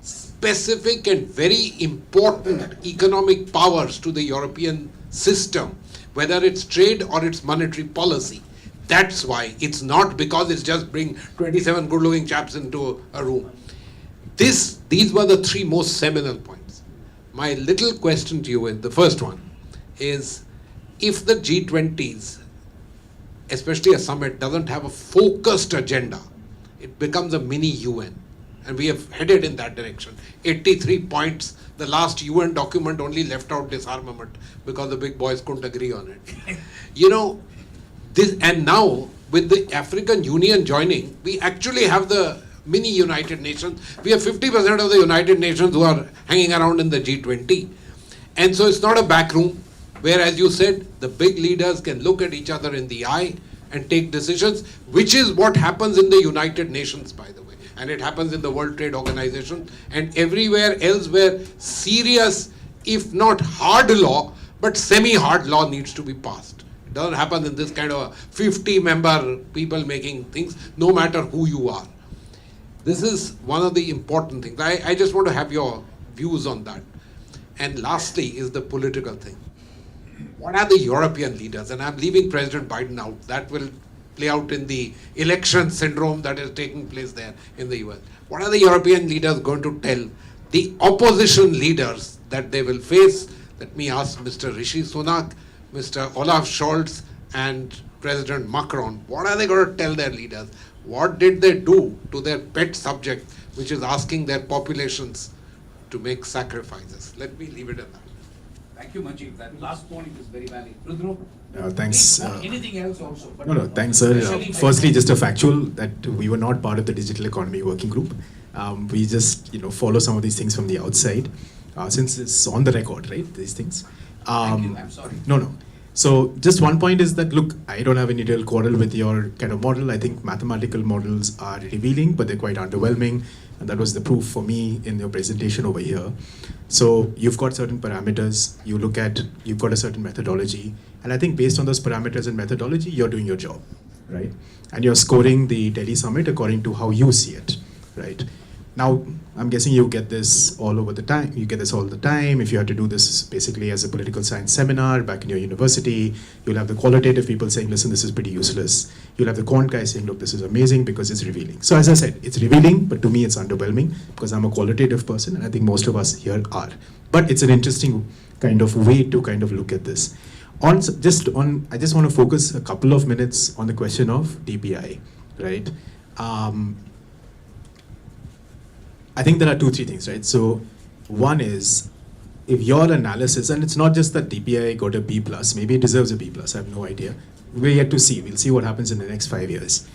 specific and very important economic powers to the European system, whether it's trade or it's monetary policy. That's why. It's not because it's just bring 27 good-looking chaps into a room. These were the 3 most seminal points. My little question to you, the first one, is if the G20s, especially a summit, doesn't have a focused agenda, it becomes a mini UN. And we have headed in that direction. 83 points. The last UN document only left out disarmament because the big boys couldn't agree on it. You know, this, and now with the African Union joining, we actually have the mini United Nations. We have 50% of the United Nations who are hanging around in the G20. And so it's not a back room where, as you said, the big leaders can look at each other in the eye and take decisions, which is what happens in the United Nations, by the way. And it happens in the World Trade Organization and everywhere else where serious, if not hard law, but semi-hard law needs to be passed. It doesn't happen in this kind of 50-member people making things, no matter who you are. This is one of the important things. I just want to have your views on that. And lastly is the political thing. What are the European leaders? And I'm leaving President Biden out. That will play out in the election syndrome that is taking place there in the US. What are the European leaders going to tell the opposition leaders that they will face? Let me ask Mr. Rishi Sunak, Mr. Olaf Scholz, and President Macron. What are they going to tell their leaders? What did they do to their pet subject, which is asking their populations to make sacrifices? Let me leave it at that. Thank you, Manjeet. That last point is very valid. Rudro? Thanks. Anything else also? But No, thanks, sir. especially Firstly, just a factual that we were not part of the digital economy working group. We just, follow some of these things from the outside, since it's on the record, right? These things. Thank you. I'm sorry. No. So just one point is that, look, I don't have any real quarrel with your kind of model. I think mathematical models are revealing, but they're quite underwhelming. And that was the proof for me in your presentation over here. So you've got certain parameters, you've got a certain methodology. And I think based on those parameters and methodology, you're doing your job, right? And you're scoring the Delhi Summit according to how you see it, right? Now, I'm guessing you get this all over the time. You get this all the time. If you had to do this basically as a political science seminar back in your university, you'll have the qualitative people saying, listen, this is pretty useless. You'll have the quant guys saying, look, this is amazing because it's revealing. So as I said, it's revealing, but to me it's underwhelming because I'm a qualitative person and I think most of us here are. But it's an interesting kind of way to kind of look at this. I just want to focus a couple of minutes on the question of DPI, right? I think there are 2-3 things, right? So one is, if your analysis, and it's not just that DPI got a B+, maybe it deserves a B+, I have no idea. We're yet to see. We'll see what happens in the next 5 years.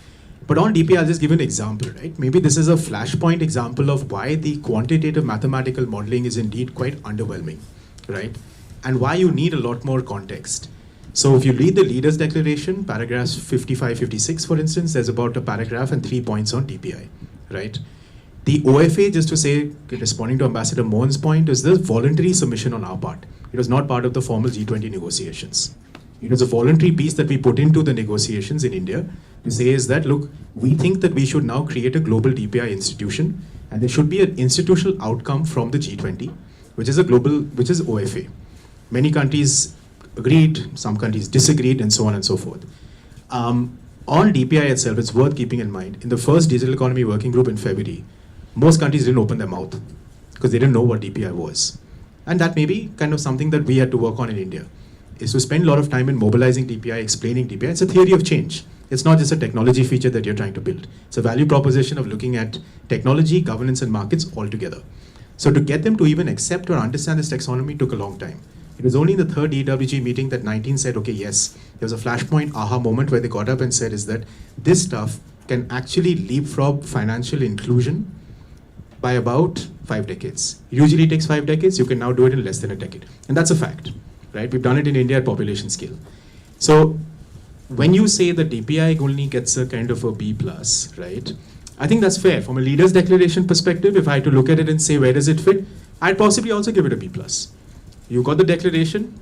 But on DPI, I'll just give you an example, right? Maybe this is a flashpoint example of why the quantitative mathematical modeling is indeed quite underwhelming, right? And why you need a lot more context. So if you read the Leaders' Declaration, paragraphs 55, 56, for instance, there's about a paragraph and 3 points on DPI, right? The OFA, just to say, responding to Ambassador Mohan's point, is the voluntary submission on our part. It was not part of the formal G20 negotiations. It was a voluntary piece that we put into the negotiations in India to say is that, look, we think that we should now create a global DPI institution, and there should be an institutional outcome from the G20, which is OFA. Many countries agreed, some countries disagreed, and so on and so forth. On DPI itself, it's worth keeping in mind, in the first Digital Economy Working Group in February, most countries didn't open their mouth because they didn't know what DPI was. And that may be kind of something that we had to work on in India, is to spend a lot of time in mobilizing DPI, explaining DPI. It's a theory of change. It's not just a technology feature that you're trying to build. It's a value proposition of looking at technology, governance, and markets all together. So to get them to even accept or understand this taxonomy took a long time. It was only in the third EWG meeting that 19 said, okay, yes, there was a flashpoint aha moment where they got up and said is that this stuff can actually leapfrog financial inclusion by about 5 decades. It usually takes 5 decades, you can now do it in less than a decade. And that's a fact, right? We've done it in India at population scale. So when you say that DPI only gets a kind of a B+, right? I think that's fair. From a leader's declaration perspective, if I had to look at it and say where does it fit, I'd possibly also give it a B+. You got the declaration.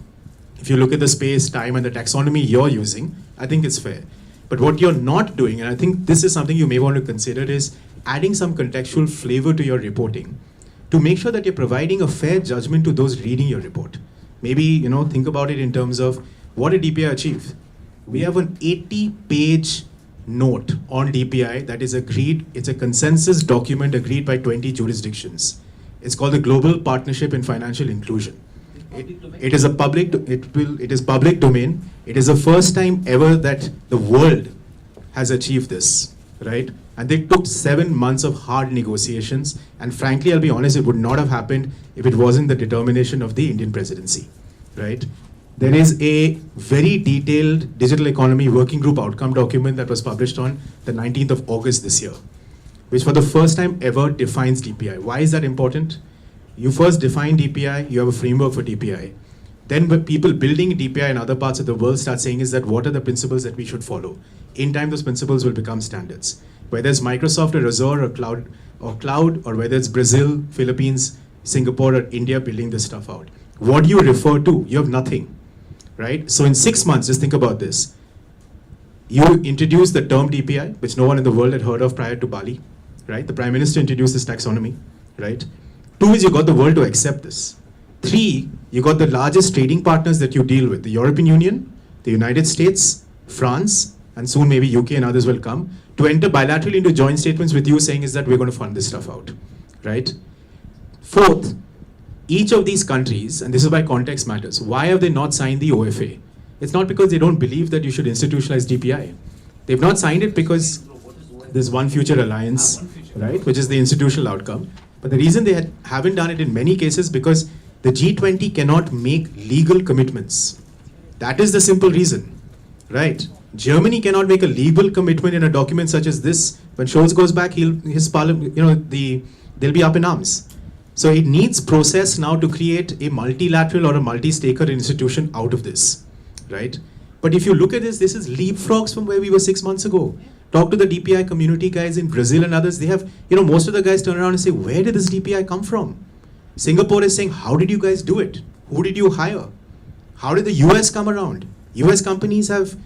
If you look at the space, time, and the taxonomy you're using, I think it's fair. But what you're not doing, and I think this is something you may want to consider, is adding some contextual flavor to your reporting to make sure that you're providing a fair judgment to those reading your report. Maybe, think about it in terms of what did DPI achieve? We have an 80-page note on DPI that is agreed. It's a consensus document agreed by 20 jurisdictions. It's called the Global Partnership in Financial Inclusion. It is public domain. It is the first time ever that the world has achieved this, right? And they took 7 months of hard negotiations. And frankly, I'll be honest, it would not have happened if it wasn't the determination of the Indian presidency, right? There is a very detailed digital economy working group outcome document that was published on the 19th of August this year, which for the first time ever defines DPI. Why is that important? You first define DPI, you have a framework for DPI. Then when people building DPI in other parts of the world start saying is that what are the principles that we should follow? In time, those principles will become standards. Whether it's Microsoft or Azure or cloud, or whether it's Brazil, Philippines, Singapore, or India building this stuff out. What do you refer to? You have nothing, right? So in 6 months, just think about this. You introduce the term DPI, which no one in the world had heard of prior to Bali, right? The Prime Minister introduced this taxonomy, right? 2 is you got the world to accept this. 3, you got the largest trading partners that you deal with, the European Union, the United States, France, and soon maybe UK and others will come, to enter bilaterally into joint statements with you saying is that we're going to fund this stuff out, right? 4th, each of these countries, and this is why context matters, why have they not signed the OFA? It's not because they don't believe that you should institutionalize DPI. They've not signed it because there's One Future Alliance, right, which is the institutional outcome. But the reason they haven't done it in many cases because the G20 cannot make legal commitments. That is the simple reason, right? Germany cannot make a legal commitment in a document such as this. When Scholz goes back, his parliament, they'll be up in arms. So it needs process now to create a multilateral or a multi-staker institution out of this, right? But if you look at this is leapfrogs from where we were 6 months ago. Talk to the DPI community guys in Brazil and others. They have, most of the guys turn around and say, where did this DPI come from? Singapore is saying, how did you guys do it? Who did you hire? How did the US come around? US companies have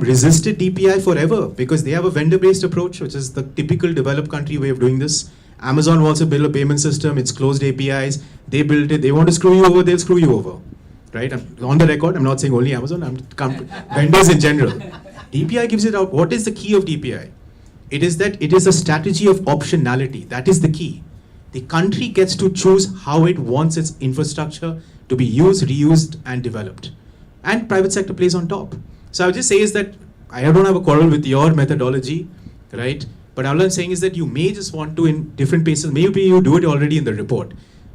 resisted DPI forever because they have a vendor-based approach, which is the typical developed country way of doing this. Amazon wants to build a payment system. It's closed APIs. They built it. They want to screw you over. They'll screw you over, right? On the record, I'm not saying only Amazon. Vendors in general. DPI gives it out. What is the key of DPI? It is that it is a strategy of optionality. That is the key. The country gets to choose how it wants its infrastructure to be used, reused, and developed. And private sector plays on top. So I would just say is that I don't have a quarrel with your methodology, right? But all I'm saying is that you may just want to, in different places, maybe you do it already in the report,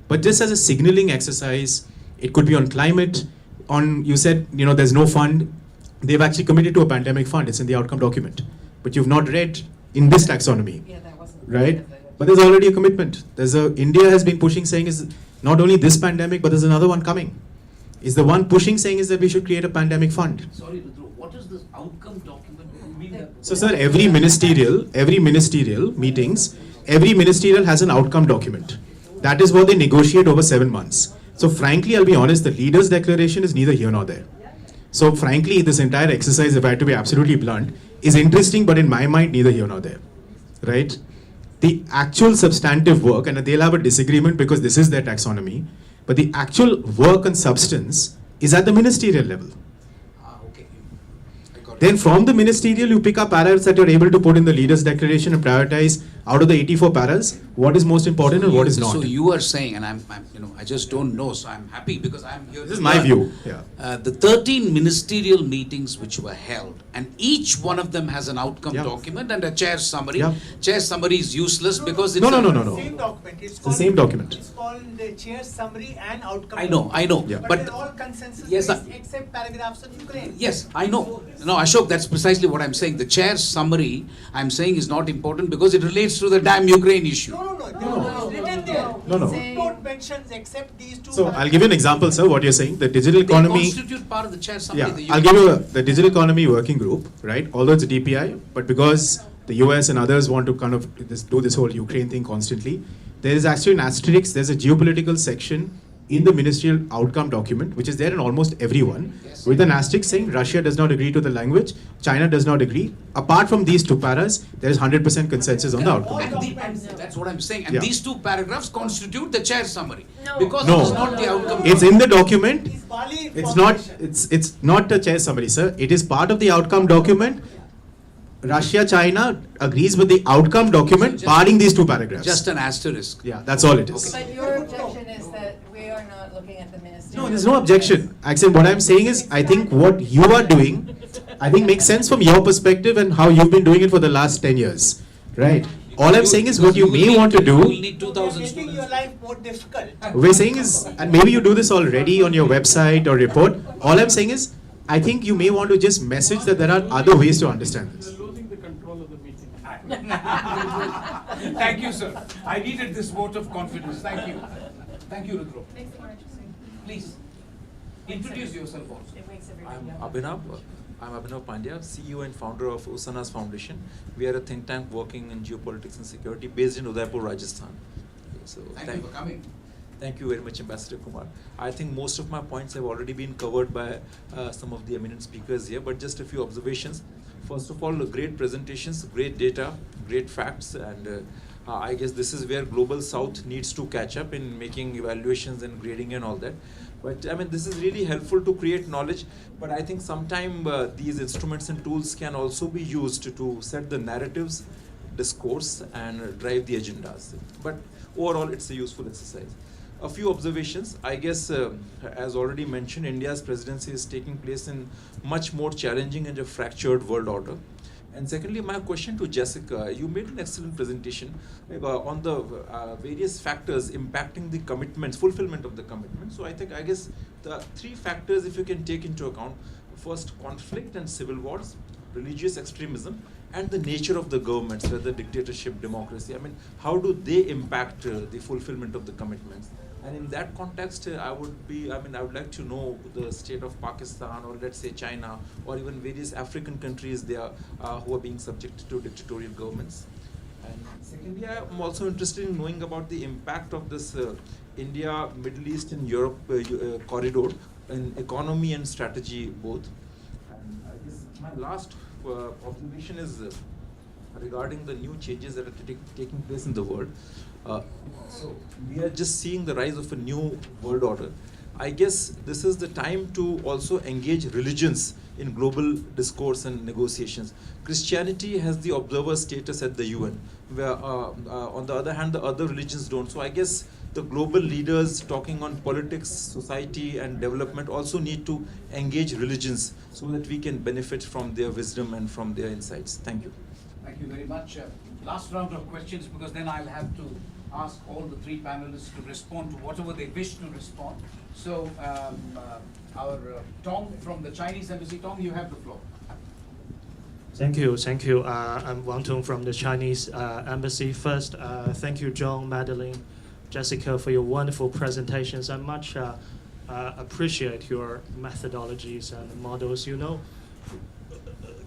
but just as a signaling exercise, it could be on climate, you said, there's no fund. They've actually committed to a pandemic fund. It's in the outcome document. But you've not read in this taxonomy, Yeah, that wasn't. right? But there's already a commitment. India has been pushing, saying is not only this pandemic, but there's another one coming. Is the one pushing saying is that we should create a pandemic fund. Sorry, Rudra, what is this outcome document? You mean that? So sir, every ministerial meetings, every ministerial has an outcome document. That is what they negotiate over 7 months. So frankly, I'll be honest, the leader's declaration is neither here nor there. So frankly, this entire exercise, if I had to be absolutely blunt, is interesting, but in my mind, neither here nor there, right? The actual substantive work, and they'll have a disagreement because this is their taxonomy, but the actual work and substance is at the ministerial level. Okay. I got it. Then from the ministerial, you pick up paras that you're able to put in the leader's declaration and prioritize out of the 84 paras, what is most important and what is not. So you are saying, and I'm I just don't know, so I'm happy because I'm here. This is my view. Yeah. The 13 ministerial meetings which were held, and each one of them has an outcome document and a chair summary. Yeah. Chair summary is useless because it's No. Same document. It's the same document. It's called the chair summary and outcome. I know. Yeah. But, But they're all consensus yes, based except paragraphs on Ukraine. yes, I know. No, Ashok, that's precisely what I'm saying. The chair summary, I'm saying, is not important because it relates to the damn Ukraine issue. No. It's written there. No. Footnote mentions except these two. So I'll give you an example, sir, what you're saying. The digital economy. They constitute part of the chair summary. Yeah, the I'll give you the digital economy working group, right? Although it's a DPI, but because the US and others want to kind of do this whole Ukraine thing constantly, there is actually an asterisk, there's a geopolitical section in the ministerial outcome document, which is there in almost everyone, Yes. with an asterisk saying Russia does not agree to the language, China does not agree. Apart from these two paras, there is 100% consensus on the outcome. And that's what I'm saying. And Yeah. these two paragraphs constitute the chair summary. No. Because No. it is not the outcome. It's in the document. It's Bali It's not. formulation. It's not a chair summary, sir. It is part of the outcome document. Russia, China agrees with the outcome document, So just- barring these two paragraphs. Just an asterisk. Yeah, that's all it is. But your objection is that we are not looking at the ministerial. No, there's no objection. Actually, what I'm saying is, I think what you are doing, I think makes sense from your perspective and how you've been doing it for the last 10 years, right? All I'm saying is what you may want to You will do, need You're 2,000 making your students. life more difficult. we're saying is, and maybe you do this already on your website or report, all I'm saying is, I think you may want to just message that there are other ways to understand this. You're losing the control of the meeting. Thank you, sir. I needed this vote of confidence. Thank you. Thank you, Rudro. Please, introduce yourself also. It wakes I'm everybody up. Abhinav. I'm Abhinav Pandya, CEO and founder of Usana's Foundation. We are a think tank working in geopolitics and security based in Udaipur, Rajasthan. So Thank you for coming. Thank you very much, Ambassador Kumar. I think most of my points have already been covered by some of the eminent speakers here, but just a few observations. First of all, great presentations, great data, great facts, and I guess this is where Global South needs to catch up in making evaluations and grading and all that. But I mean, this is really helpful to create knowledge, but I think sometimes these instruments and tools can also be used to set the narratives, discourse, and drive the agendas. But overall, it's a useful exercise. A few observations. I guess, as already mentioned, India's presidency is taking place in much more challenging and a fractured world order. And secondly, my question to Jessica, you made an excellent presentation on the various factors impacting the commitments, fulfillment of the commitment. So I guess the three factors, if you can take into account, first, conflict and civil wars, religious extremism, and the nature of the governments, whether dictatorship, democracy. I mean, how do they impact the fulfillment of the commitments? And in that context, I would like to know the state of Pakistan, or let's say China, or even various African countries there who are being subjected to dictatorial governments. And secondly, I'm also interested in knowing about the impact of this India, Middle East, and Europe corridor in economy and strategy both. And I guess my last observation is regarding the new changes that are taking place in the world. So we are just seeing the rise of a new world order. I guess this is the time to also engage religions in global discourse and negotiations. Christianity has the observer status at the UN, where on the other hand, the other religions don't. So I guess the global leaders talking on politics, society, and development also need to engage religions so that we can benefit from their wisdom and from their insights. Thank you. Thank you very much. last round of questions, because then I'll have to ask all the three panelists to respond to whatever they wish to respond. So, our Tong from the Chinese Embassy. Tong, you have the floor. Thank you, thank you. I'm Wang Tong from the Chinese Embassy. First, thank you, John, Madeline, Jessica, for your wonderful presentations. I much appreciate your methodologies and models. You know,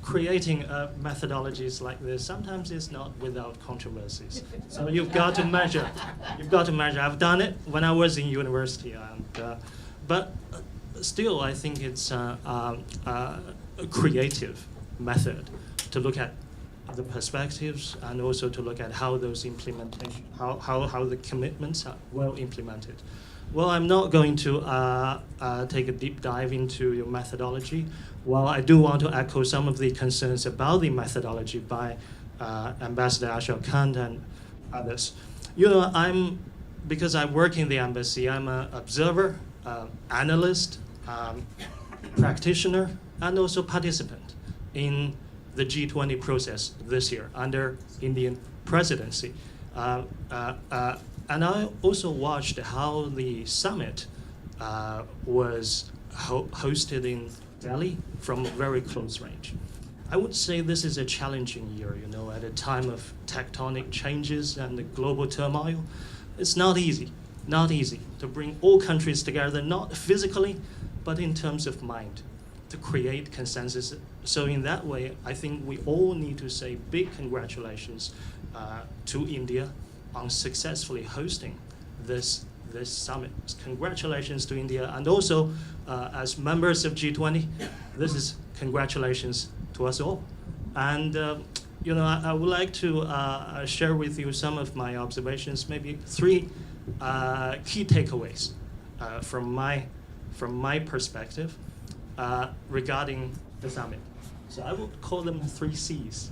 creating methodologies like this sometimes is not without controversies. So you've got to measure. You've got to measure. I've done it when I was in university, but still, I think it's a creative method to look at the perspectives and also to look at how those implementation, how the commitments are well implemented. Well, I'm not going to take a deep dive into your methodology. Well, I do want to echo some of the concerns about the methodology by Ambassador Ashok Khan and others. You know, because I work in the embassy, I'm an observer, analyst, practitioner, and also participant in the G20 process this year under Indian presidency. And I also watched how the summit was hosted in Delhi from a very close range. I would say this is a challenging year, you know, at a time of tectonic changes and the global turmoil. It's not easy to bring all countries together, not physically, but in terms of mind, to create consensus. So in that way, I think we all need to say big congratulations to India on successfully hosting this summit. Congratulations to India, and also as members of G20, this is congratulations to us all. And you know, I would like to share with you some of my observations, maybe three key takeaways from my perspective regarding the summit. So I would call them 3 C's.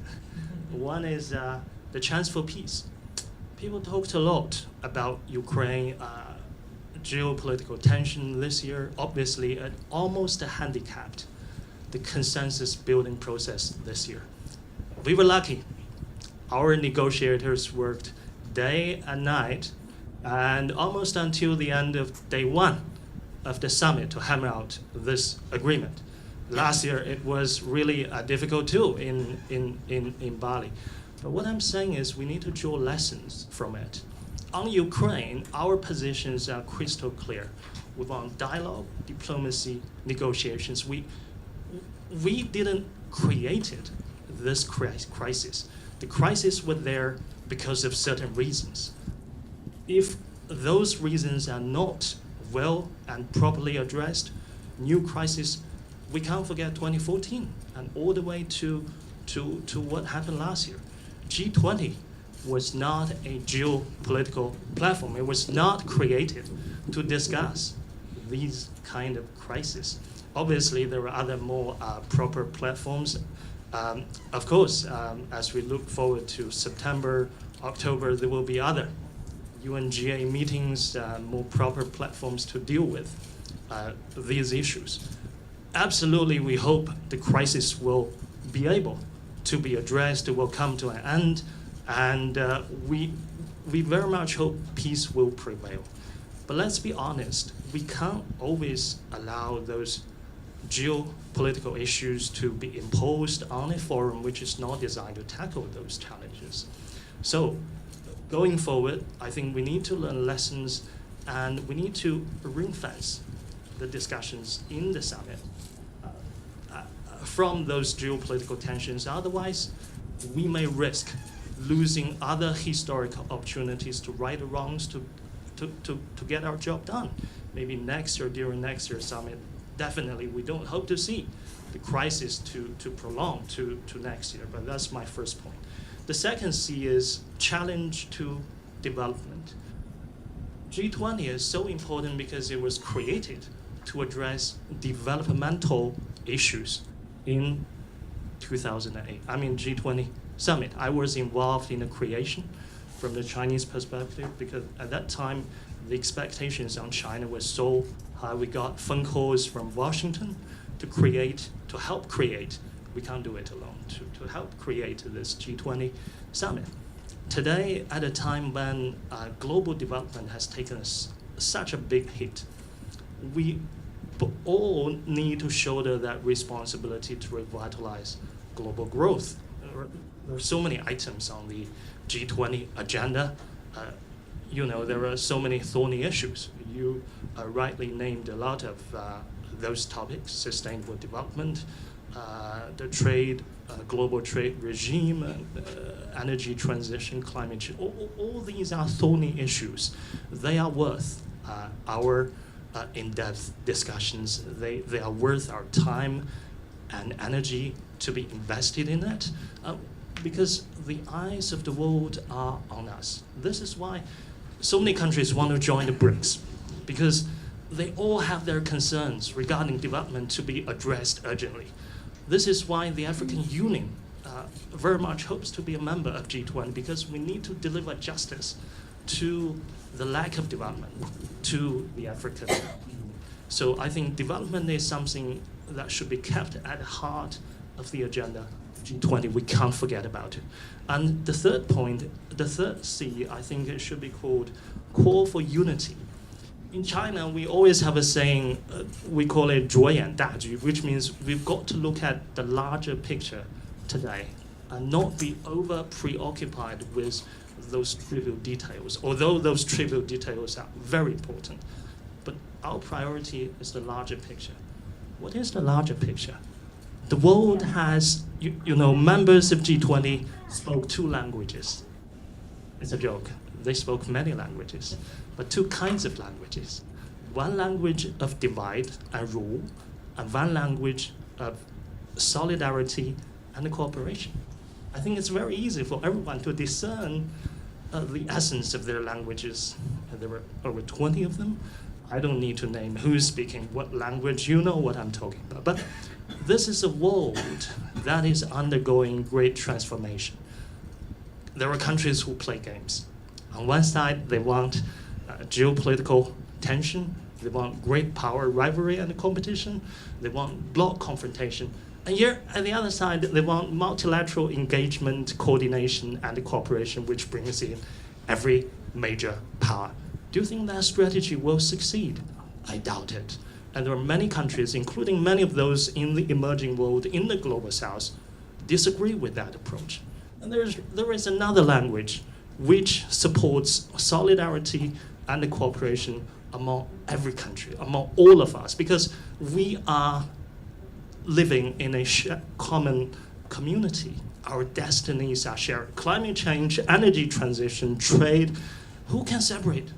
One is the chance for peace. People talked a lot about Ukraine, geopolitical tension this year. Obviously, it almost handicapped the consensus building process this year. We were lucky. Our negotiators worked day and night, and almost until the end of day 1 of the summit to hammer out this agreement. Last year, it was really difficult too in Bali. But what I'm saying is we need to draw lessons from it. On Ukraine, our positions are crystal clear. We want dialogue, diplomacy, negotiations. We didn't create this crisis. The crisis was there because of certain reasons. If those reasons are not well and properly addressed, new crisis, we can't forget 2014 and all the way to what happened last year. G20 was not a geopolitical platform. It was not created to discuss these kind of crises. Obviously, there are other more proper platforms. Of course, as we look forward to September, October, there will be other UNGA meetings, more proper platforms to deal with these issues. Absolutely, we hope the crisis will be able to be addressed, it will come to an end, and we very much hope peace will prevail. But let's be honest, we can't always allow those geopolitical issues to be imposed on a forum which is not designed to tackle those challenges. So, going forward, I think we need to learn lessons and we need to ring-fence the discussions in the summit from those geopolitical tensions. Otherwise, we may risk losing other historical opportunities to right the wrongs, to get our job done. Maybe next year, during next year's summit, definitely we don't hope to see the crisis to prolong to next year, but that's my first point. The second C is challenge to development. G20 is so important because it was created to address developmental issues in 2008. I mean, G20 Summit. I was involved in the creation from the Chinese perspective because at that time, the expectations on China were so high. We got phone calls from Washington to help create, we can't do it alone, to help create this G20 Summit. today, at a time when global development has taken such a big hit, we all need to shoulder that responsibility to revitalize global growth. There are so many items on the G20 agenda. There are so many thorny issues. You rightly named a lot of those topics: sustainable development, the trade, global trade regime, energy transition, climate change. All these are thorny issues. They are worth our in-depth discussions. They are worth our time and energy to be invested in it, because the eyes of the world are on us. This is why so many countries want to join the BRICS, because they all have their concerns regarding development to be addressed urgently. This is why the African Union very much hopes to be a member of G20, because we need to deliver justice to the lack of development to the African Union. So I think development is something that should be kept at the heart of the agenda of G20. We can't forget about it. And the third point, the third C, I think it should be called call for unity. In China, we always have a saying, we call it 着眼大局, which means we've got to look at the larger picture today and not be over preoccupied with those trivial details, although those trivial details are very important. But our priority is the larger picture. What is the larger picture? The world has, members of G20 spoke 2 languages. It's a joke. They spoke many languages, but 2 kinds of languages. One language of divide and rule, and one language of solidarity and cooperation. I think it's very easy for everyone to discern the essence of their languages. There were over 20 of them. I don't need to name who's speaking what language. You know what I'm talking about. But this is a world that is undergoing great transformation. There are countries who play games. On one side, they want geopolitical tension. They want great power rivalry and competition. They want bloc confrontation. And here, at the other side, they want multilateral engagement, coordination, and cooperation, which brings in every major power. Do you think that strategy will succeed? I doubt it. And there are many countries, including many of those in the emerging world, in the global south, disagree with that approach. And there is another language which supports solidarity and cooperation among every country, among all of us, because we are living in a common community. Our destinies are shared. Climate change, energy transition, trade, who can separate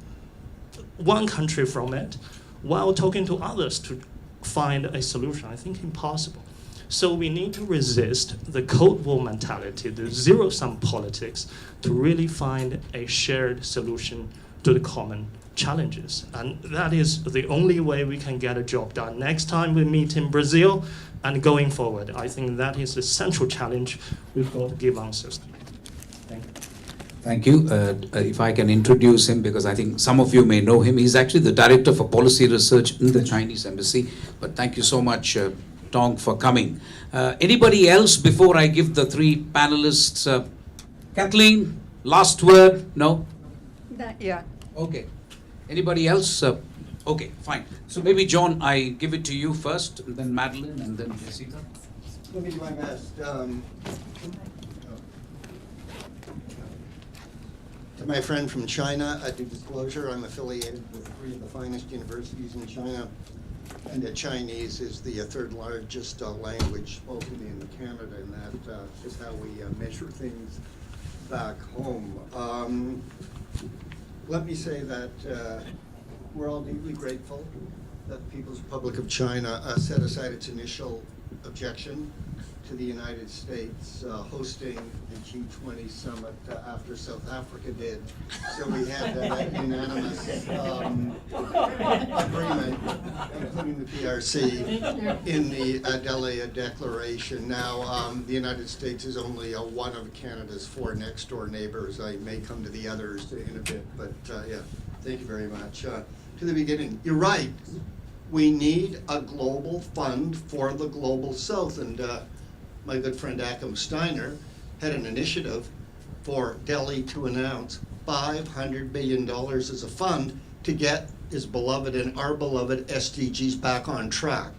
one country from it while talking to others to find a solution? I think impossible. So we need to resist the Cold War mentality, the zero-sum politics, to really find a shared solution to the common challenges. And that is the only way we can get a job done. Next time we meet in Brazil and going forward, I think that is the central challenge we've got to give answers to. Thank you. Thank you. If I can introduce him, because I think some of you may know him. He's actually the Director for Policy Research in the Chinese Embassy. But thank you so much, Tong, for coming. Anybody else before I give the 3 panelists? Kathleen, last word? No? Yeah. Okay. Anybody else? Okay, fine. So maybe, John, I give it to you first, and then Madeline, and then Jessica. Let me do my best. To my friend from China, I do disclosure, I'm affiliated with 3 of the finest universities in China, and that Chinese is the 3rd largest language spoken in Canada, and that is how we measure things back home. Let me say that we're all deeply grateful that the People's Republic of China set aside its initial objection to the United States hosting the G20 summit after South Africa did. So we had that unanimous agreement, including the PRC, in the Delhi Declaration. Now, the United States is only one of Canada's 4 next-door neighbors. I may come to the others in a bit, but yeah, thank you very much. To the beginning, you're right. We need a global fund for the global south, and my good friend Akam Steiner had an initiative for Delhi to announce $500 billion as a fund to get his beloved and our beloved SDGs back on track.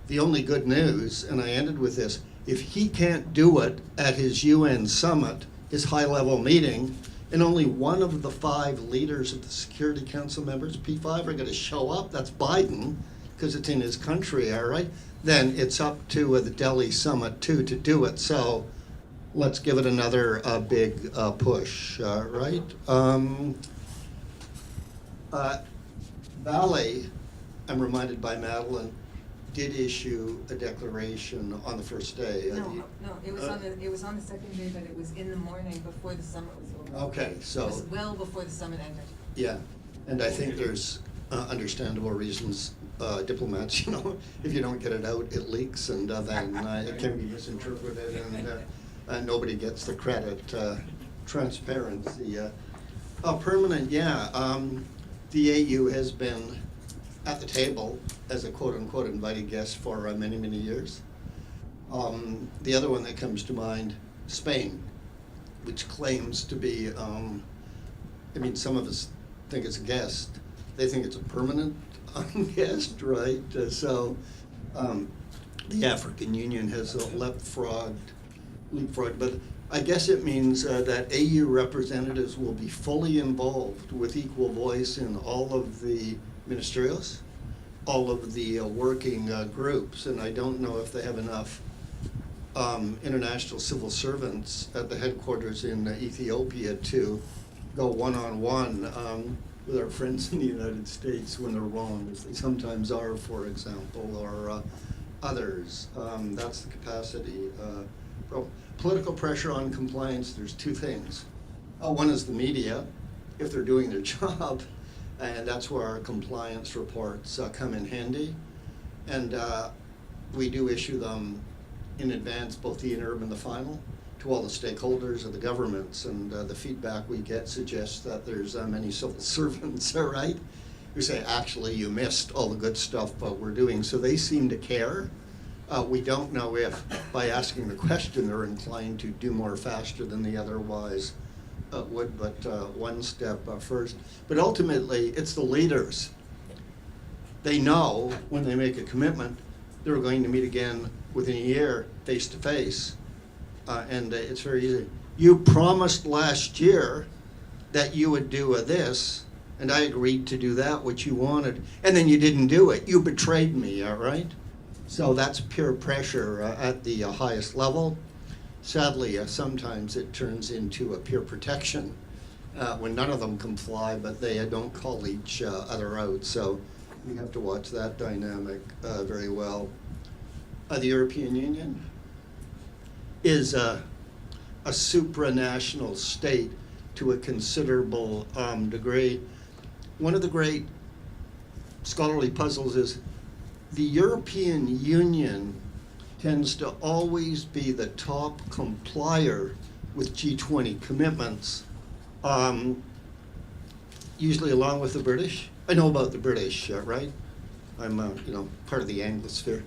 The only good news, and I ended with this, if he can't do it at his UN summit, his high-level meeting, and only one of the 5 leaders of the Security Council members, P5, are gonna show up, that's Biden, because it's in his country, all right? Then it's up to the Delhi Summit too to do it. So let's give it another big push, right? Valley, I'm reminded by Madeline, did issue a declaration on the first day. No, it was on the second day, but it was in the morning before the summit was over. Okay, so. It was well before the summit ended. Yeah, and I think there's understandable reasons. Diplomats, you know, if you don't get it out, it leaks, and then it can be misinterpreted, and nobody gets the credit. Transparency. Permanent, yeah. The AU has been at the table as a quote-unquote invited guest for many, many years. The other one that comes to mind, Spain, which claims to be, I mean, some of us think it's a guest. They think it's a permanent guest, right? So the African Union has leapfrogged, but I guess it means that AU representatives will be fully involved with equal voice in all of the ministerials, all of the working groups, and I don't know if they have enough international civil servants at the headquarters in Ethiopia to go one-on-one with our friends in the United States when they're wrong, as they sometimes are, for example, or others. That's the capacity. Political pressure on compliance, there's 2 things. One is the media, if they're doing their job, and that's where our compliance reports come in handy. And we do issue them in advance, both the interim and the final, to all the stakeholders of the governments, and the feedback we get suggests that there's many civil servants, all right, who say, actually, you missed all the good stuff we're doing. So they seem to care. We don't know if, by asking the question, they're inclined to do more faster than they otherwise would, but one step first. But ultimately, it's the leaders. They know when they make a commitment, they're going to meet again within a year, face to face. And it's very easy. You promised last year that you would do this, and I agreed to do that, which you wanted, and then you didn't do it. You betrayed me, all right? So that's peer pressure at the highest level. Sadly, sometimes it turns into a peer protection when none of them comply, but they don't call each other out. So we have to watch that dynamic very well. The European Union is a supranational state to a considerable degree. One of the great scholarly puzzles is the European Union tends to always be the top complier with G20 commitments, usually along with the British. I know about the British, right? I'm, part of the Anglosphere.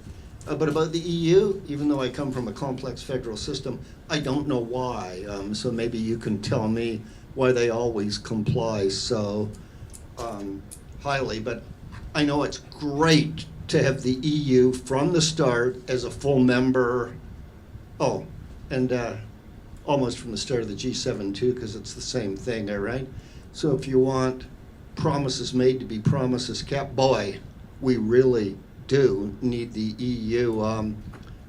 But about the EU, even though I come from a complex federal system, I don't know why. So maybe you can tell me why they always comply so highly. But I know it's great to have the EU from the start as a full member. Oh, and almost from the start of the G7 too, because it's the same thing, all right? So if you want promises made to be promises kept, boy, we really do need the EU.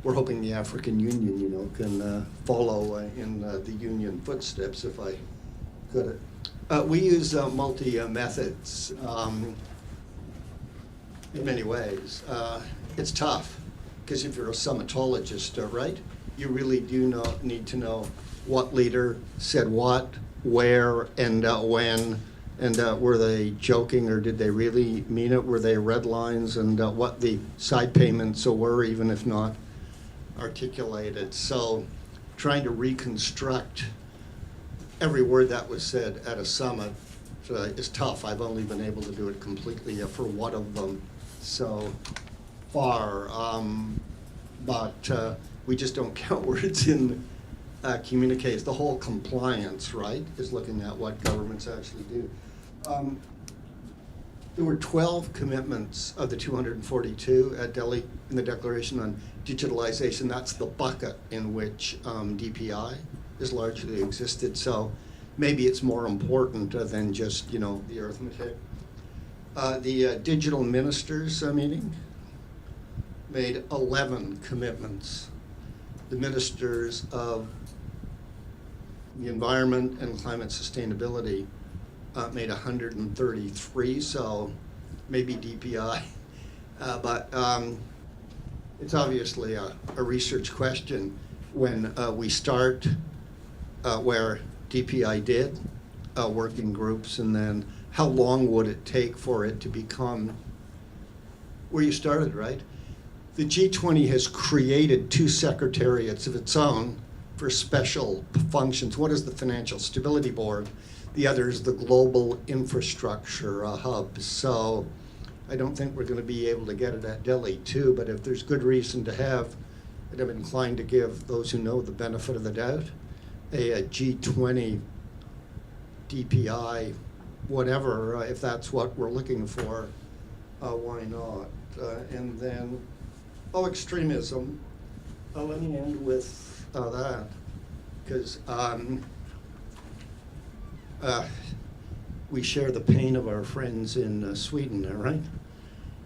We're hoping the African Union, can follow in the Union footsteps, if I could. We use multi-methods in many ways. It's tough, because if you're a summitologist, right, you really do need to know what leader said what, where, and when. And were they joking, or did they really mean it? Were they red lines, and what the side payments were, even if not articulated? So trying to reconstruct every word that was said at a summit is tough. I've only been able to do it completely for one of them so far. But we just don't count words in communiques, the whole compliance, right, is looking at what governments actually do. There were 12 commitments of the 242 at Delhi in the Declaration on Digitalization. That's the bucket in which DPI has largely existed. So maybe it's more important than just, the arithmetic. The digital ministers meeting made 11 commitments. The ministers of the environment and climate sustainability made 133, so maybe DPI. But it's obviously a research question when we start where DPI did, working groups, and then how long would it take for it to become where you started, right? The G20 has created 2 secretariats of its own for special functions. One is the Financial Stability Board. The other is the Global Infrastructure Hub. So I don't think we're going to be able to get it at Delhi too, but if there's good reason to have, and I'm inclined to give those who know the benefit of the doubt, a G20 DPI, whatever, if that's what we're looking for, why not? And then, extremism. Let me end with that, because we share the pain of our friends in Sweden, right?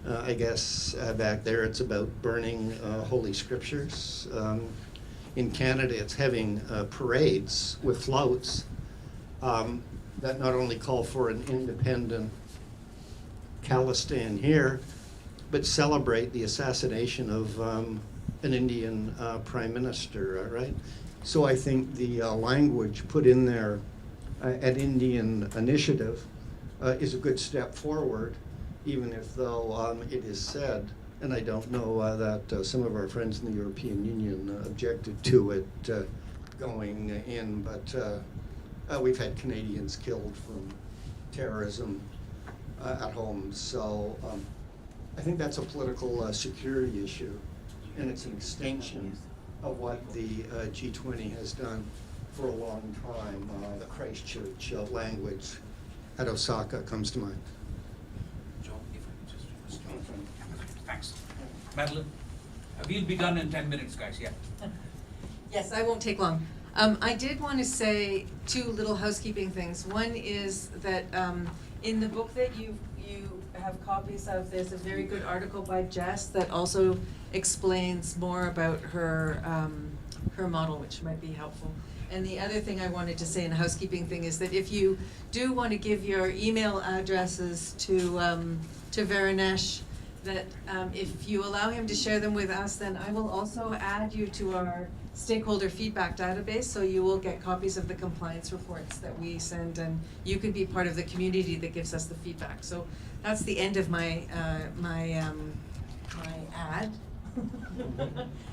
I guess back there it's about burning holy scriptures. In Canada, it's having parades with floats that not only call for an independent Khalistan here, but celebrate the assassination of an Indian prime minister, right? So I think the language put in there at Indian initiative is a good step forward, even if though it is said, and I don't know that some of our friends in the European Union objected to it going in, but we've had Canadians killed from terrorism at home. So I think that's a political security issue, and it's an extension of what the G20 has done for a long time. The Christchurch language at Osaka comes to mind. John, if I could just thanks. Madeline, we'll be done in 10 minutes, guys, yeah. Yes, I won't take long. I did want to say 2 little housekeeping things. One is that in the book that you have copies of, there's a very good article by Jess that also explains more about her her model, which might be helpful. And the other thing I wanted to say in a housekeeping thing is that if you do want to give your email addresses to Varanesh, that if you allow him to share them with us, then I will also add you to our stakeholder feedback database, so you will get copies of the compliance reports that we send, and you can be part of the community that gives us the feedback. So that's the end of my my ad.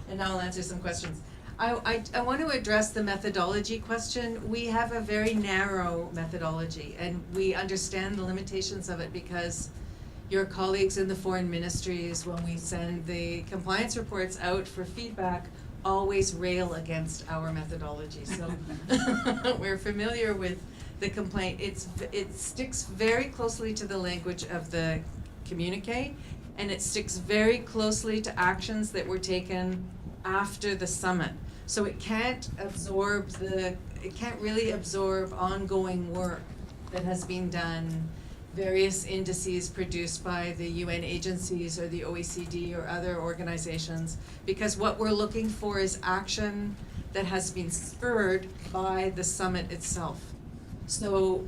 And now I'll answer some questions. I want to address the methodology question. We have a very narrow methodology, and we understand the limitations of it because your colleagues in the foreign ministries, when we send the compliance reports out for feedback, always rail against our methodology. So we're familiar with the complaint. It sticks very closely to the language of the communique, and it sticks very closely to actions that were taken after the summit. So it can't really absorb ongoing work that has been done, various indices produced by the UN agencies or the OECD or other organizations, because what we're looking for is action that has been spurred by the summit itself. So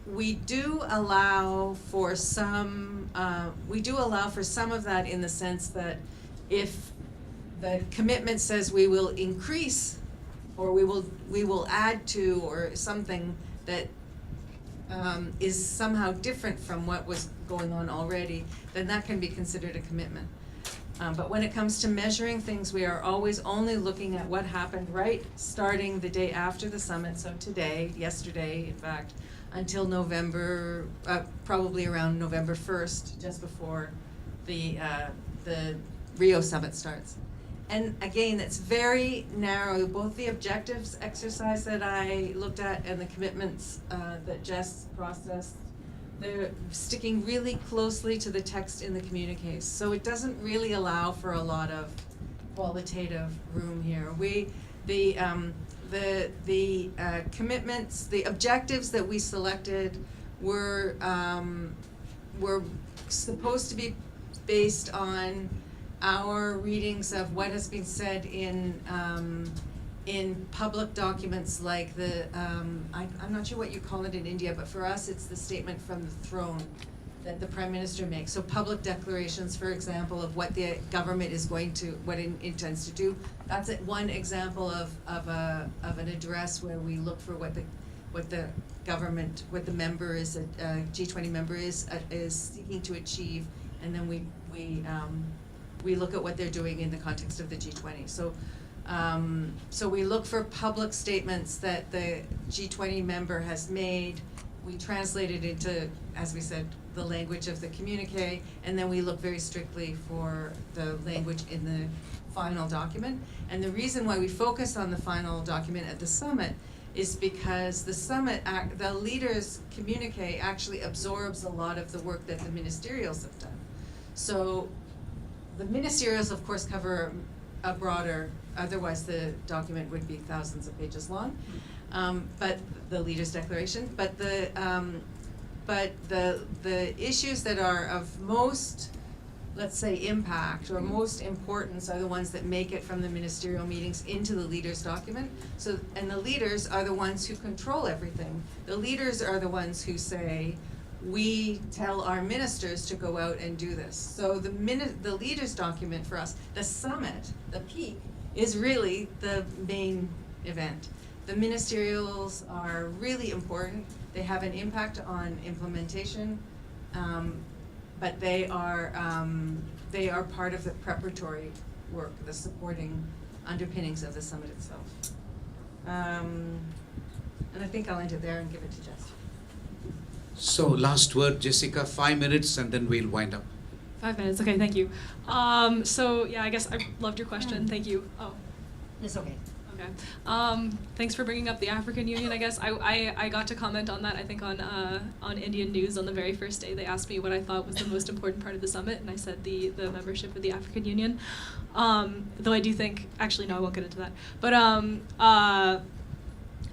we do allow for some of that, in the sense that if the commitment says we will increase or we will add to, or something that is somehow different from what was going on already, then that can be considered a commitment. But when it comes to measuring things, we are always only looking at what happened right starting the day after the summit, so yesterday in fact, until November, probably around November 1st, just before the Rio summit starts. And again, it's very narrow. Both the objectives exercise that I looked at and the commitments that Jess processed, they're sticking really closely to the text in the communiques. So it doesn't really allow for a lot of qualitative room here. The commitments, the objectives that we selected were supposed to be based on our readings of what has been said in public documents like the, I'm not sure what you call it in India, but for us it's the statement from the throne that the Prime Minister makes. So public declarations, for example, of what the government is going to, what it intends to do. That's one example of an address where we look for what the government, what the member is, a G20 member is seeking to achieve, and then we look at what they're doing in the context of the G20. So we look for public statements that the G20 member has made. We translate it into, as we said, the language of the communique, and then we look very strictly for the language in the final document. And the reason why we focus on the final document at the summit is because the summit, the leaders' communique actually absorbs a lot of the work that the ministerials have done. So the ministerials, of course, cover a broader, otherwise the document would be thousands of pages long, but the leaders' declaration, but the issues that are of most, let's say, impact or most importance are the ones that make it from the ministerial meetings into the leaders' document. So, and the leaders are the ones who control everything. The leaders are the ones who say, we tell our ministers to go out and do this. So the leaders' document for us, the summit, the peak, is really the main event. The ministerials are really important. They have an impact on implementation, but they are part of the preparatory work, the supporting underpinnings of the summit itself. And I think I'll end it there and give it to Jess. So last word, Jessica, 5 minutes and then we'll wind up. 5 minutes, okay, thank you. So yeah, I guess I loved your question, thank you. Oh. It's okay. Okay. Thanks for bringing up the African Union. I guess I got to comment on that, I think, on Indian News on the very first day. They asked me what I thought was the most important part of the summit, and I said the membership of the African Union. Though I do think, actually, no, I won't get into that. But I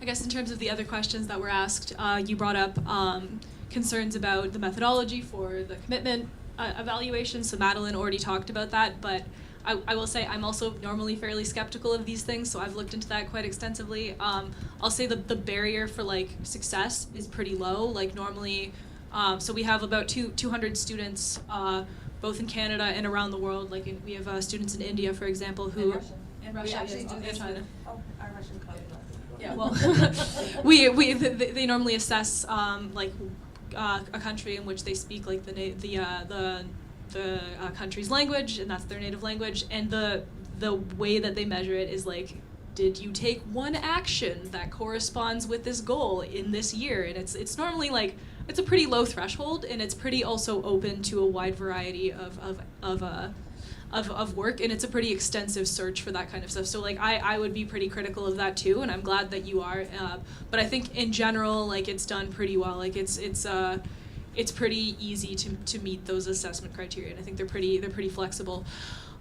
guess in terms of the other questions that were asked, you brought up concerns about the methodology for the commitment evaluation. So Madeline already talked about that, but I will say I'm also normally fairly skeptical of these things, so I've looked into that quite extensively. I'll say the barrier for like success is pretty low. Like normally, so we have about 200 students, both in Canada and around the world. Like we have students in India, for example, who And Russia. we actually do this China. Oh, our Russian colleagues. Yeah, well, they normally assess like a country in which they speak like the country's language, and that's their native language, and the way that they measure it is like, did you take one action that corresponds with this goal in this year? And it's normally like, it's a pretty low threshold, and it's pretty also open to a wide variety of work, and it's a pretty extensive search for that kind of stuff. So like I would be pretty critical of that too, and I'm glad that you are. But I think in general, like it's done pretty well. Like it's pretty easy to meet those assessment criteria, and I think they're pretty flexible.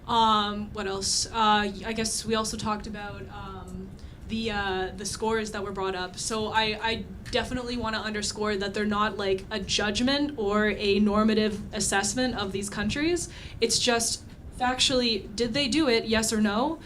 What else? I guess we also talked about the scores that were brought up. So I definitely want to underscore that they're not like a judgment or a normative assessment of these countries. It's just factually, did they do it, yes or no?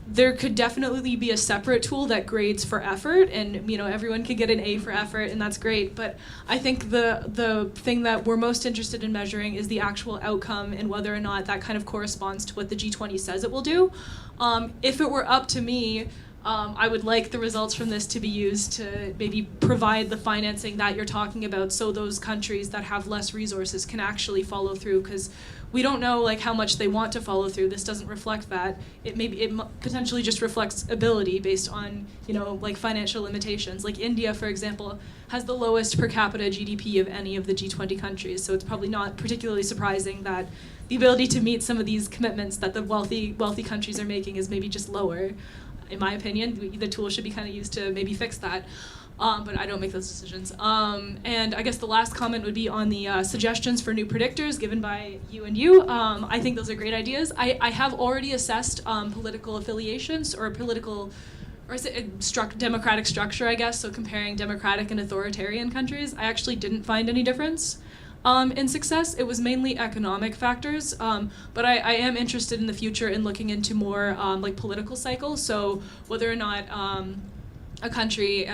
There could definitely be a separate tool that grades for effort, and everyone could get an A for effort, and that's great. But I think the thing that we're most interested in measuring is the actual outcome and whether or not that kind of corresponds to what the G20 says it will do. If it were up to me, I would like the results from this to be used to maybe provide the financing that you're talking about, so those countries that have less resources can actually follow through, because we don't know like how much they want to follow through. This doesn't reflect that. It potentially just reflects ability based on, you know, like financial limitations. Like India, for example, has the lowest per capita GDP of any of the G20 countries, so it's probably not particularly surprising that the ability to meet some of these commitments that the wealthy countries are making is maybe just lower. In my opinion, the tool should be kind of used to maybe fix that. But I don't make those decisions. And I guess the last comment would be on the suggestions for new predictors given by you and you. I think those are great ideas. I have already assessed political affiliations or political, or is it democratic structure, I guess, so comparing democratic and authoritarian countries. I actually didn't find any difference in success. It was mainly economic factors, but I am interested in the future in looking into more like political cycles, so whether or not a country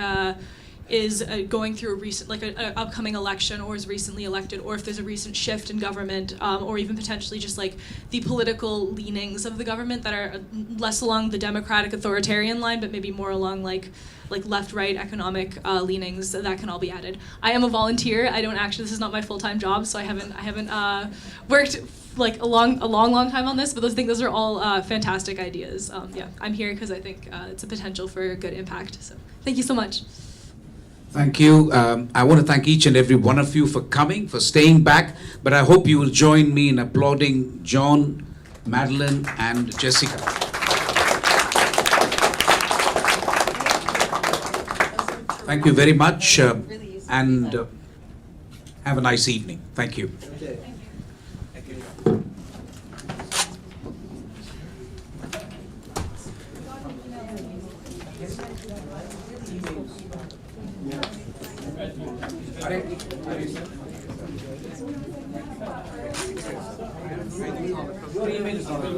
is going through a recent, like an upcoming election, or is recently elected, or if there's a recent shift in government, or even potentially just like the political leanings of the government that are less along the democratic authoritarian line, but maybe more along like left-right economic leanings. That can all be added. I am a volunteer. I don't actually, this is not my full-time job, so I haven't worked like a long time on this, but I think those are all fantastic ideas. Yeah, I'm here because I think it's a potential for good impact. So thank you so much. Thank you. I want to thank each and every one of you for coming, for staying back, but I hope you will join me in applauding John, Madeline, and Jessica. Thank you very much, and have a nice evening. Thank you. Okay.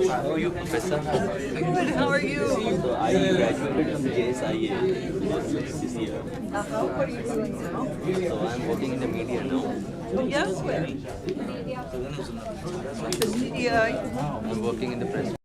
How are you, Professor? Good, how are you? So I graduated from JSIA this year. What are you doing now? So I'm working in the media now. Yes, where? The media. I'm working in the press.